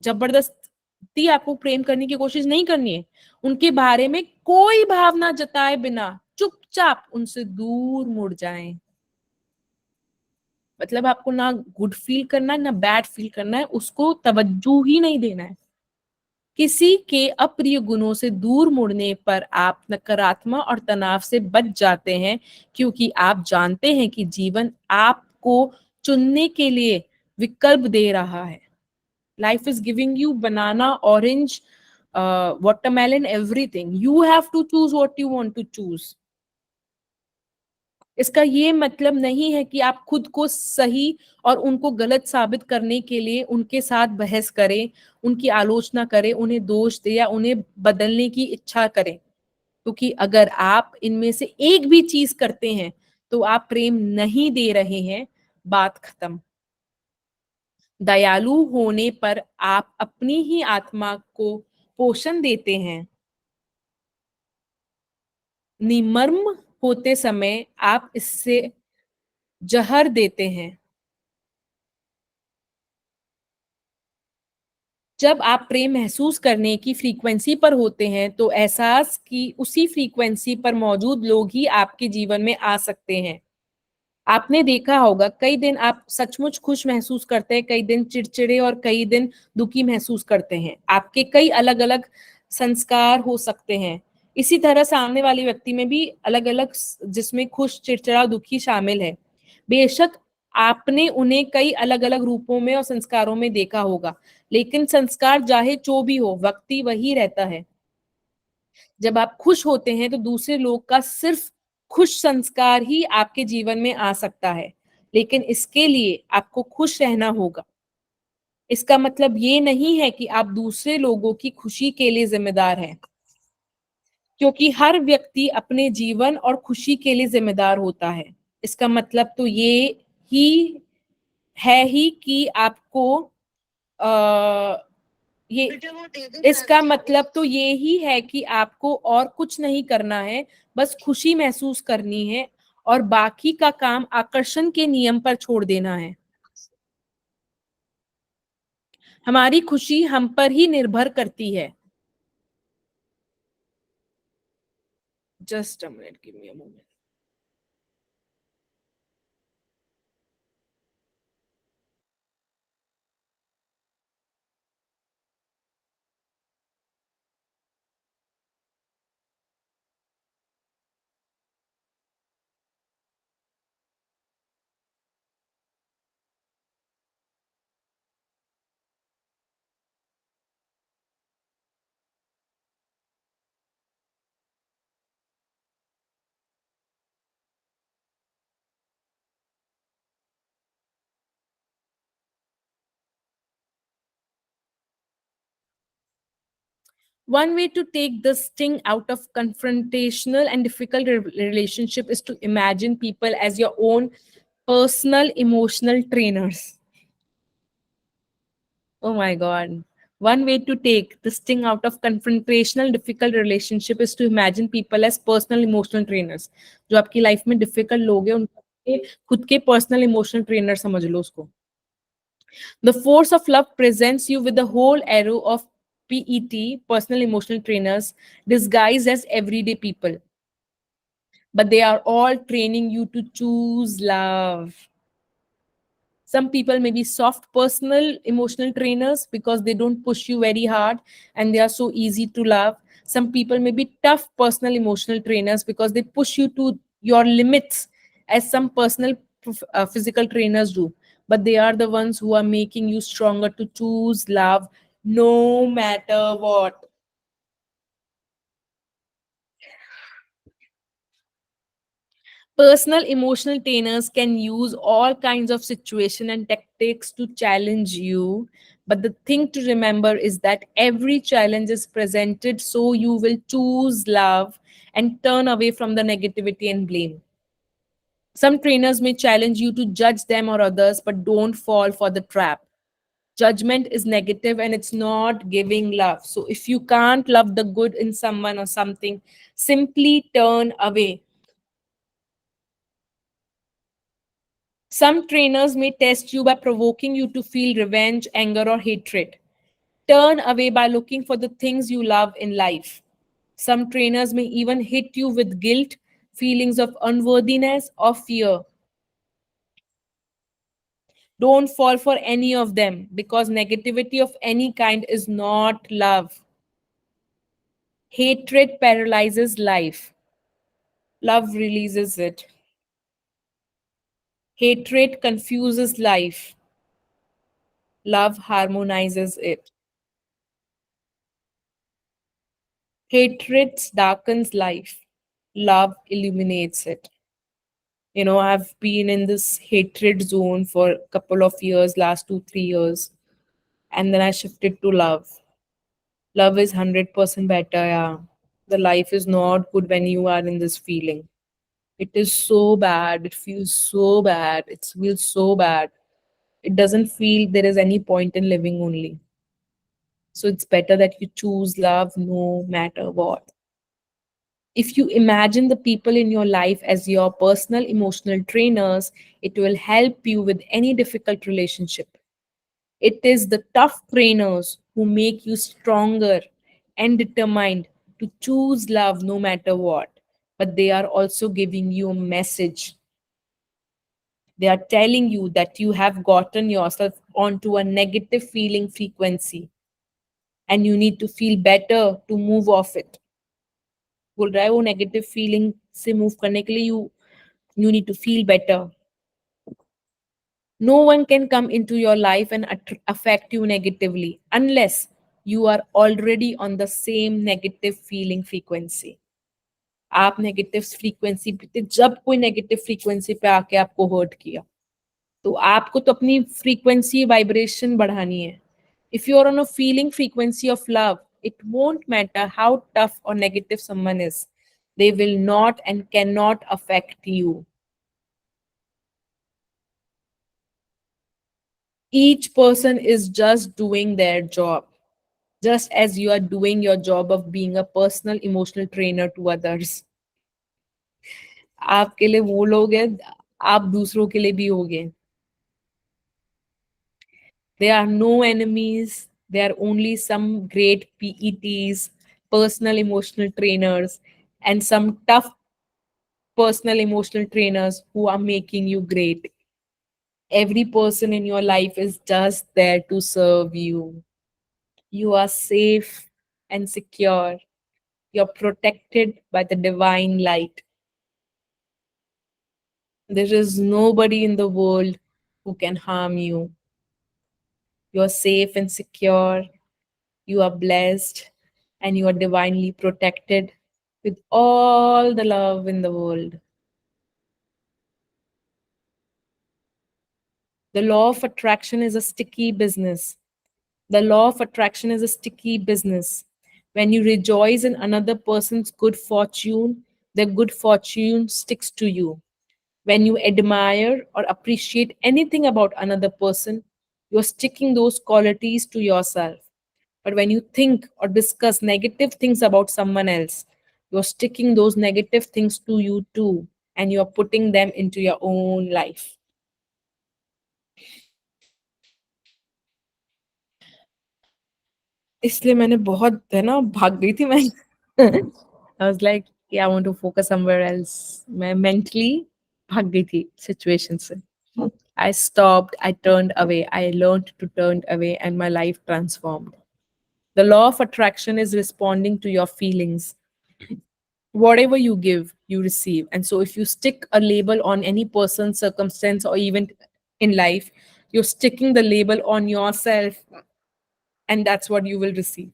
जबरदस्ती आपको प्रेम करने की कोशिश नहीं करनी है. उनके बारे में कोई भावना जताए बिना चुपचाप उनसे दूर मुड़ जाएं. मतलब आपको ना गुड फील करना है ना बैड फील करना है, उसको तवज्जो ही नहीं देना है. किसी के अप्रिय गुणों से दूर मुड़ने पर आप नकारात्मक और तनाव से बच जाते हैं क्योंकि आप जानते हैं कि जीवन आपको चुनने के लिए विकल्प दे रहा है. Life is giving you banana, orange, watermelon, everything. You have to choose what you want to choose. इसका ये मतलब नहीं है कि आप खुद को सही और उनको गलत साबित करने के लिए उनके साथ बहस करें, उनकी आलोचना करें, उन्हें दोष दें या उन्हें बदलने की इच्छा करें. क्योंकि अगर आप इनमें से एक भी चीज करते हैं तो आप प्रेम नहीं दे रहे हैं. बात खत्म. दयालु होने पर आप अपनी ही आत्मा को पोषण देते हैं. निमर्म होते समय आप इससे जहर देते हैं. जब आप प्रेम महसूस करने की फ्रीक्वेंसी पर होते हैं तो एहसास की उसी फ्रीक्वेंसी पर मौजूद लोग ही आपके जीवन में आ सकते हैं. आपने देखा होगा कई दिन आप सचमुच खुश महसूस करते हैं, कई दिन चिड़चिड़े और कई दिन दुखी महसूस करते हैं. आपके कई अलग अलग संस्कार हो सकते हैं. इसी तरह सामने वाले व्यक्ति में भी अलग अलग जिसमें खुश चिड़चिड़ा दुखी शामिल है. बेशक आपने उन्हें कई अलग अलग रूपों में और संस्कारों में देखा होगा, लेकिन संस्कार चाहे जो भी हो व्यक्ति वही रहता है. जब आप खुश होते हैं तो दूसरे लोग का सिर्फ खुश संस्कार ही आपके जीवन में आ सकता है, लेकिन इसके लिए आपको खुश रहना होगा. इसका मतलब ये नहीं है कि आप दूसरे लोगों की खुशी के लिए जिम्मेदार हैं, क्योंकि हर व्यक्ति अपने जीवन और खुशी के लिए जिम्मेदार होता है. इसका मतलब तो ये ही है ही कि आपको आ, ये इसका मतलब तो ये ही है कि आपको और कुछ नहीं करना है, बस खुशी महसूस करनी है और बाकी का काम आकर्षण के नियम पर छोड़ देना है. हमारी खुशी हम पर ही निर्भर करती है. Just a minute, give me a moment. One way to take the sting out of confrontational and difficult relationship is to imagine people as your own Personal emotional trainers. Oh my God. One way to take the sting out of confrontational difficult relationship is to imagine people as personal emotional trainers. जो आपकी लाइफ में डिफिकल्ट लोग हैं उनके खुद के पर्सनल इमोशनल ट्रेनर समझ लो उसको. The force of love presents you with the whole arrow of PET, personal emotional trainers, disguised as everyday people. But they are all training you to choose love. Some people may be soft personal emotional trainers because they don't push you very hard and they are so easy to love. Some people may be tough personal emotional trainers because they push you to your limits, as some personal physical trainers do. But they are the ones who are making you stronger to choose love no matter what. Personal emotional trainers can use all kinds of situation and tactics to challenge you. But the thing to remember is that every challenge is presented so you will choose love and turn away from the negativity and blame. Some trainers may challenge you to judge them or others, but don't fall for the trap. Judgment is negative and it's not giving love. So if you can't love the good in someone or something, simply turn away. Some trainers may test you by provoking you to feel revenge, anger, or hatred. Turn away by looking for the things you love in life. Some trainers may even hit you with guilt, feelings of unworthiness, or fear. Don't fall for any of them because negativity of any kind is not love. Hatred paralyzes life, love releases it. Hatred confuses life, love harmonizes it. Hatred darkens life, love illuminates it. I've been in this hatred zone for a couple of years, last 2, 3 years, and then I shifted to love. Love is 100% better, yeah. The life is not good when you are in this feeling. It is so bad. It feels so bad. It feels so bad. It doesn't feel there is any point in living only. So it's better that you choose love no matter what. If you imagine the people in your life as your personal emotional trainers, it will help you with any difficult relationship. It is the tough trainers who make you stronger and determined to choose love no matter what. But they are also giving you a message. They are telling you that you have gotten yourself onto a negative feeling frequency and you need to feel better to move off it. बोल रहा है वो नेगेटिव फीलिंग से मूव करने के लिए you need to feel better. No one can come into your life and affect you negatively unless you are already on the same negative feeling frequency. आप नेगेटिव फ्रीक्वेंसी पे थे जब कोई नेगेटिव फ्रीक्वेंसी पे आके आपको हर्ट किया तो आपको तो अपनी फ्रीक्वेंसी वाइब्रेशन बढ़ानी है. If you are on a feeling frequency of love, it won't matter how tough or negative someone is. They will not and cannot affect you. Each person is just doing their job, just as you are doing your job of being a personal emotional trainer to others. आपके लिए वो लोग हैं, आप दूसरों के लिए भी होगे. There are no enemies. There are only some great PETs, personal emotional trainers, and some tough personal emotional trainers who are making you great. Every person in your life is just there to serve you. You are safe and secure. You're protected by the divine light. There is nobody in the world who can harm you. You're safe and secure. You are blessed and you are divinely protected with all the love in the world. The law of attraction is a sticky business. The law of attraction is a sticky business. When you rejoice in another person's good fortune, their good fortune sticks to you. When you admire or appreciate anything about another person, you're sticking those qualities to yourself. But when you think or discuss negative things about someone else, you're sticking those negative things to you too, and you're putting them into your own life. इसलिए मैंने बहुत है ना भाग गई थी मैं. I was like, yeah, I want to focus somewhere else. मैं mentally भाग गई थी situation से. I stopped, I turned away, I learned to turn away, and my life transformed. The law of attraction is responding to your feelings. Whatever you give, you receive. And so, if you stick a label on any person, circumstance, or event in life, you're sticking the label on yourself, and that's what you will receive.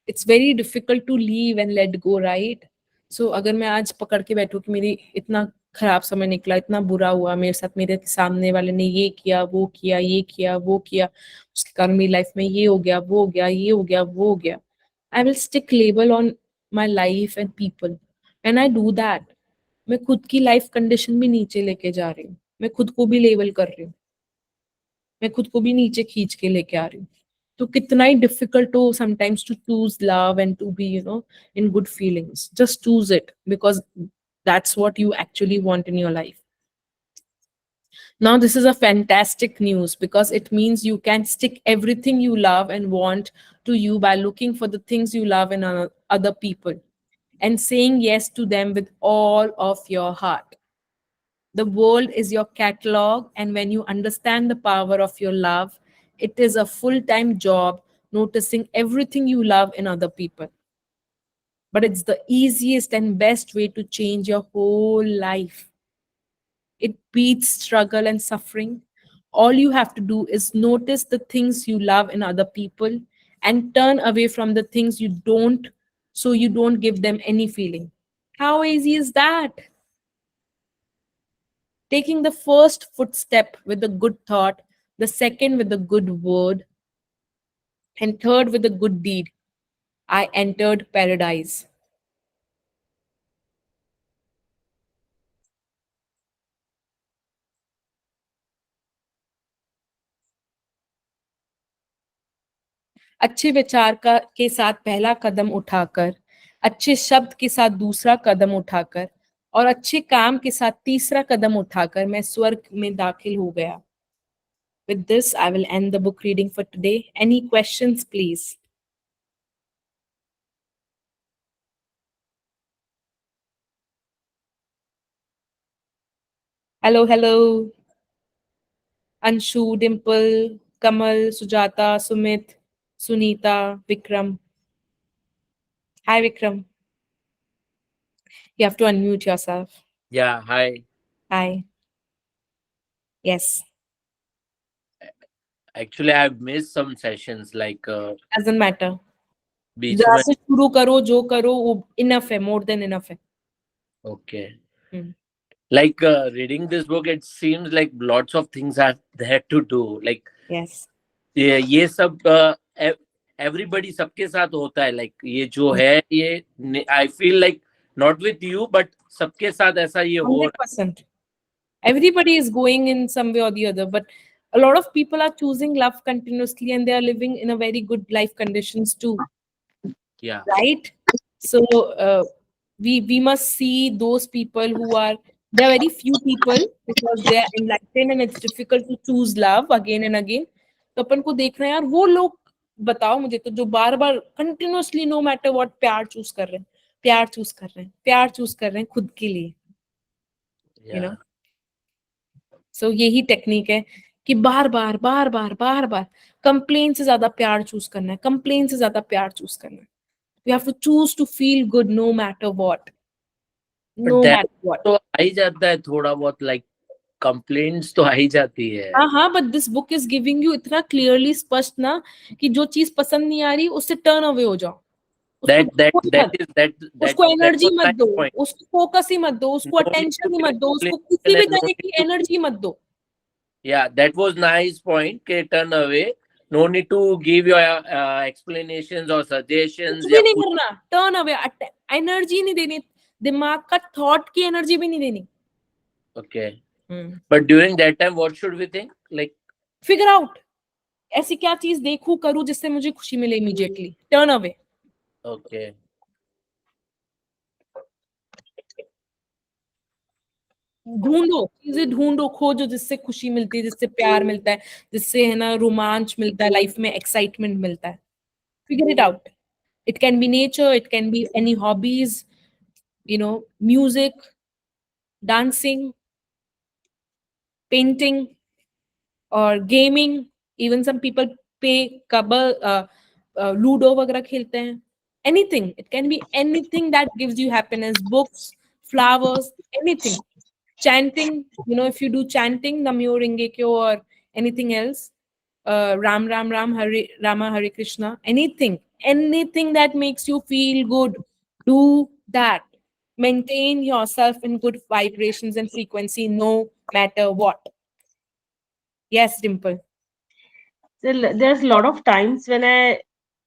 It's very difficult to leave and let go, right? So अगर मैं आज पकड़ के बैठूं कि मेरी इतना खराब समय निकला, इतना बुरा हुआ मेरे साथ, मेरे सामने वाले ने ये किया, वो किया, ये किया, वो किया, उसके कारण मेरी लाइफ में ये हो गया, वो हो गया, ये हो गया, वो हो गया. I will stick label on my life and people. When I do that, मैं खुद की लाइफ कंडीशन भी नीचे लेके जा रही हूँ, मैं खुद को भी लेबल कर रही हूँ, मैं खुद को भी नीचे खींच के लेके आ रही हूँ. तो कितना ही डिफिकल्ट हो sometimes to choose love and to be in good feelings. Just choose it because that's what you actually want in your life. Now this is a fantastic news because it means you can stick everything you love and want to you by looking for the things you love in other people and saying yes to them with all of your heart. The world is your catalog, and when you understand the power of your love, it is a full time job noticing everything you love in other people. But it's the easiest and best way to change your whole life. It beats struggle and suffering. All you have to do is notice the things you love in other people and turn away from the things you don't, so you don't give them any feeling. How easy is that? Taking the first footstep with a good thought, the second with a good word, and third with a good deed, I entered paradise. अच्छे विचार का के साथ पहला कदम उठाकर, अच्छे शब्द के साथ दूसरा कदम उठाकर, और अच्छे काम के साथ तीसरा कदम उठाकर मैं स्वर्ग में दाखिल हो गया. With this, I will end the book reading for today. Any questions, please? Hello, hello. Anshu, Dimple, Kamal, Sujata, Sumit, Sunita, Vikram. Hi, Vikram. You have to unmute yourself. Yeah, hi. Hi. Yes. Actually, I've missed some sessions like Doesn't matter. बीच जहाँ में. से शुरू करो, जो करो वो इनफ है, मोर देन इनफ है. Okay. Hmm. Like reading this book, it seems like lots of things are there to do. Like Yes. ये सब everybody सबके साथ होता है. Like ये जो है ये I feel like not with you, but सबके साथ ऐसा ये हो रहा 100%. Everybody is going in some way or the other, but a lot of people are choosing love continuously and they are living in a very good life conditions too. है. Yeah. Right? So we must see those people who are, there are very few people because they are enlightened and it's difficult to choose love again and again. तो अपन को देखना है यार वो लोग, बताओ मुझे तो, जो बार बार कंटिन्यूअसली नो मैटर व्हाट प्यार चूज कर रहे हैं, प्यार चूज कर रहे हैं, प्यार चूज कर रहे हैं खुद के लिए. यू नो, सो यही टेक्निक है कि बार बार बार बार बार बार कंप्लेन से ज्यादा प्यार चूज करना है, कंप्लेन से ज्यादा प्यार चूज करना है. You have to choose to feel good no matter what. But No that matter what. तो आ ही जाता है थोड़ा बहुत. Like complaints तो आ ही जाती है. हाँ, but this book is giving you इतना clearly स्पष्ट ना कि जो चीज पसंद नहीं आ रही उससे टर्न अवे हो जाओ. उसको उसको that एनर्जी was मत my दो, point. उसको फोकस ही मत दो, उसको No need to attention he give मत दो, उसको किसी explanation भी and no तरह need की to. एनर्जी मत दो. Yeah, that was nice point. के turn away. No need to give your explanations or कुछ suggestions भी या नहीं कुछ. करना, टर्न अवे, एनर्जी नहीं देनी. दिमाग का थॉट की एनर्जी भी नहीं देनी. Okay. But during that time, what should we think? Like, figure out, ऐसी क्या चीज देखूं करूं जिससे मुझे खुशी मिले इमीडिएटली. Turn away. okay. ढूंढो चीजें, ढूंढो, खोजो जिससे खुशी मिलती है, जिससे प्यार मिलता है, जिससे है ना रोमांच मिलता है, लाइफ में एक्साइटमेंट मिलता है. Figure it out. It can be nature, it can be any hobbies, music, dancing, painting, or gaming. Even some people play ludo वगैरह खेलते हैं. Anything. It can be anything that gives you happiness. Books, flowers, anything. Chanting, if you do chanting, Namyo Rengekyo or anything else, Ram Ram Ram Hare Rama Hare Krishna, anything that makes you feel good, do that. Maintain yourself in good vibrations and frequency no matter what. Yes, Dimple. So there's a lot of times when I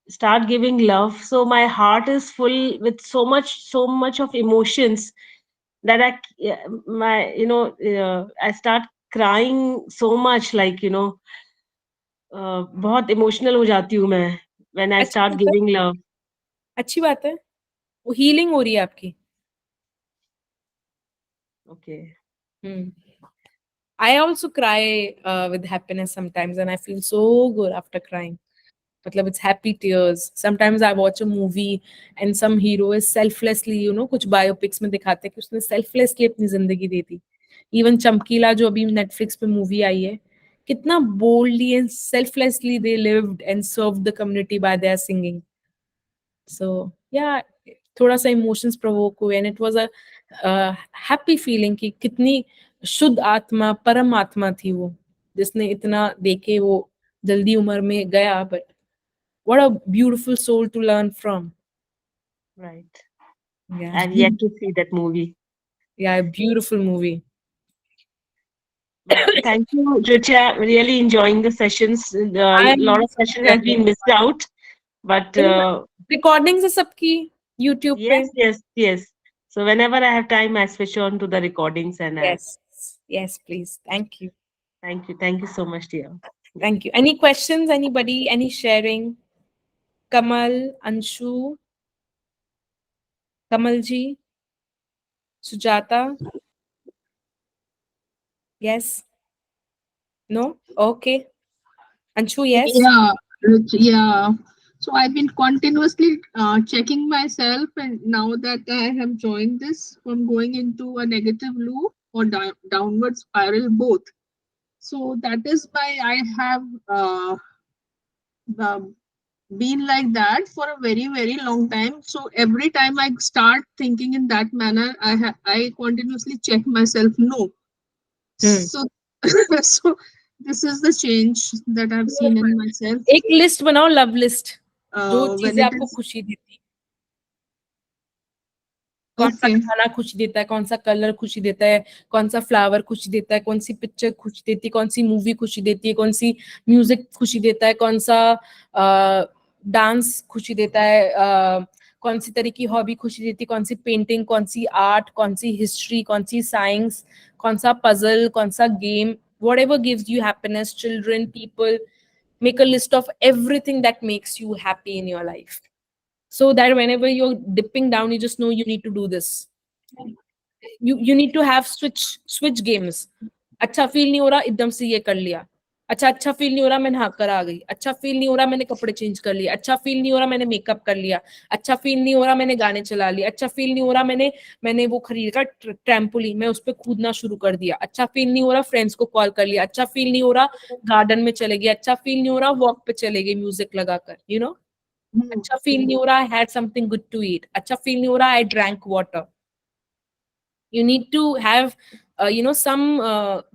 start giving love, so my heart is full with so much of emotions that I start crying so much, like बहुत इमोशनल हो जाती हूँ मैं when I अच्छी start बात है. giving love. अच्छी बात है, वो हीलिंग हो रही है आपकी. Okay. I also cry with happiness sometimes, and I feel so good after crying. मतलब it's happy tears. Sometimes I watch a movie and some hero is selflessly, कुछ biopics में दिखाते हैं कि उसने selflessly अपनी जिंदगी दे दी. Even चमकीला जो अभी Netflix पे movie आई है, कितना boldly and selflessly they lived and served the community by their singing. So yeah, थोड़ा सा emotions provoke हुए, and it was a happy feeling कि कितनी शुद्ध आत्मा, परम आत्मा थी वो, जिसने इतना देके वो जल्दी उम्र में गया, but what a beautiful soul to learn from. Right. Yeah. I've yet to see that movie. Yeah, a beautiful movie. But thank you, Richa. Really enjoying the sessions. A I'm lot of sessions has been missed out. But recordings है सबकी YouTube पे. yes. So whenever I have time, I switch on to the recordings and Yes, please. Thank you. Thank you so much, dear. Thank you. Any questions? Anybody? Any sharing? Kamal, Anshu, Kamalji, Sujata. Yes. No. Okay. Anshu, yes. Yeah. So I've been continuously checking myself, and now that I have joined this from going into a negative loop or downward spiral, both. So that is why I have been like that for a very, very long time. So every time I start thinking in that manner, I continuously check myself. No. So so this is the change that I've seen in myself. एक लिस्ट बनाओ, लव लिस्ट, जो when चीजें it आपको is खुशी देती. कौन सा okay. खाना खुशी देता है, कौन सा कलर खुशी देता है, कौन सा फ्लावर खुशी देता है, कौन सी पिक्चर खुशी देती है, कौन सी मूवी खुशी देती है, कौन सी म्यूजिक खुशी देता है, कौन सा डांस खुशी देता है, कौन सी तरह की हॉबी खुशी देती है, कौन सी पेंटिंग, कौन सी आर्ट, कौन सी हिस्ट्री, कौन सी साइंस, कौन सा पजल, कौन सा game. Whatever gives you happiness, children, people, make a list of everything that makes you happy in your life, so that whenever you're dipping down, you just know you need to do this. You need to have switch games. अच्छा फील नहीं हो रहा, एकदम से ये कर लिया. अच्छा फील नहीं हो रहा, मैं नहा कर आ गई. अच्छा फील नहीं हो रहा, मैंने कपड़े चेंज कर लिए. अच्छा फील नहीं हो रहा, मैंने मेकअप कर लिया. अच्छा फील नहीं हो रहा, मैंने गाने चला लिए. अच्छा फील नहीं हो रहा, मैंने वो खरीदा ट्रैम्पोलिन, मैं उस पर कूदना शुरू कर दिया. अच्छा फील नहीं हो रहा, फ्रेंड्स को कॉल कर लिया. अच्छा फील नहीं हो रहा, गार्डन में चले गए. अच्छा फील नहीं हो रहा, वॉक पे चले गए म्यूजिक लगाकर. अच्छा फील नहीं हो रहा, I had something good to eat. अच्छा फील नहीं हो रहा, I drank water. You need to have some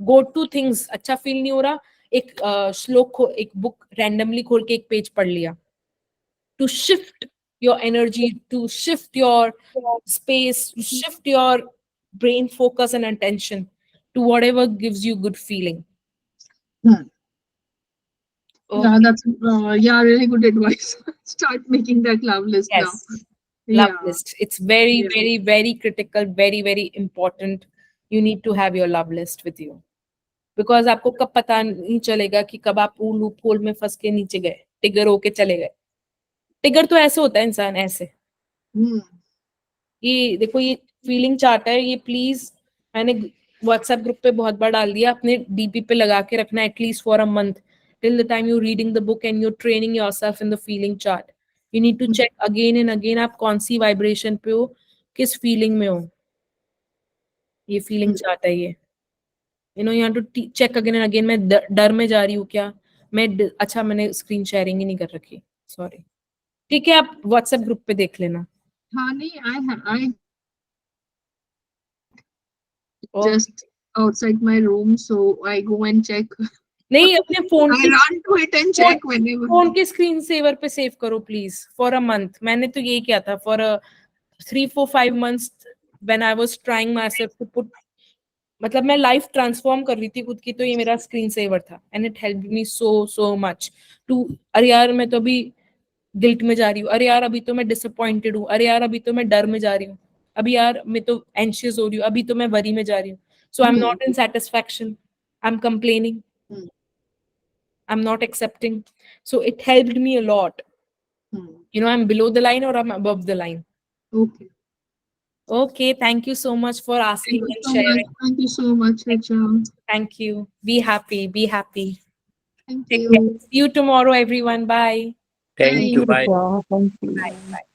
go to things. अच्छा फील नहीं हो रहा, एक श्लोक एक बुक रैंडमली खोल के एक पेज पढ़ लिया. To shift your energy, to shift your space, to shift your brain focus and attention to whatever gives you good feeling. Yeah, that's really good advice. Start making that love list now. love Yeah. list. It's very, Yeah. very, very critical, very, very important. You need to have your love list with you. Because आपको कब पता नहीं चलेगा कि कब आप लूप होल में फंस के नीचे गए, टिगर होके चले गए. टिगर तो ऐसे होता है इंसान, ऐसे. Hmm. ये देखो, ये फीलिंग चार्ट है, ये प्लीज मैंने व्हाट्सएप ग्रुप पे बहुत बार डाल दिया, अपने डीपी पे लगा के रखना at least for a month, till the time you reading the book and you training yourself in the feeling chart. You need to check again and again आप कौन सी वाइब्रेशन पे हो, किस फीलिंग में हो. ये फीलिंग चार्ट है ये. You know, you have to check again and again. मैं डर में जा रही हूँ क्या, अच्छा मैंने स्क्रीन शेयरिंग ही नहीं कर रखी, सॉरी. ठीक है, आप व्हाट्सएप ग्रुप पे देख लेना. Honey, I O, just outside my room, so I go and check. नहीं, अपने phone I run to it and check whenever. Phone के स्क्रीन सेवर पे सेव करो प्लीज फॉर अ मंथ. मैंने तो यही किया था for 3-4-5 months when I was trying my self to put, मतलब मैं लाइफ ट्रांसफॉर्म कर रही थी खुद की, तो ये मेरा स्क्रीन सेवर था and it helped me so much too. अरे यार मैं तो अभी गिल्ट में जा रही हूँ, अरे यार अभी तो मैं डिसअपॉइंटेड हूँ, अरे यार अभी तो मैं डर में जा रही हूँ, अभी यार मैं तो एंशियस हो रही हूँ, अभी तो मैं वरी में जा रही हूँ. So I am not in satisfaction, I am complaining, I'm not accepting. So it helped me a lot. You know, I'm below the line or I'm above the line. Okay. Okay, thank you so much for Thank asking you and so much. sharing. Thank you so much, Richa. Thank you. Be happy. Be happy. Thank Take you. care. See you tomorrow, everyone. Bye. Thank you. Bye. Thank you. Bye. Bye.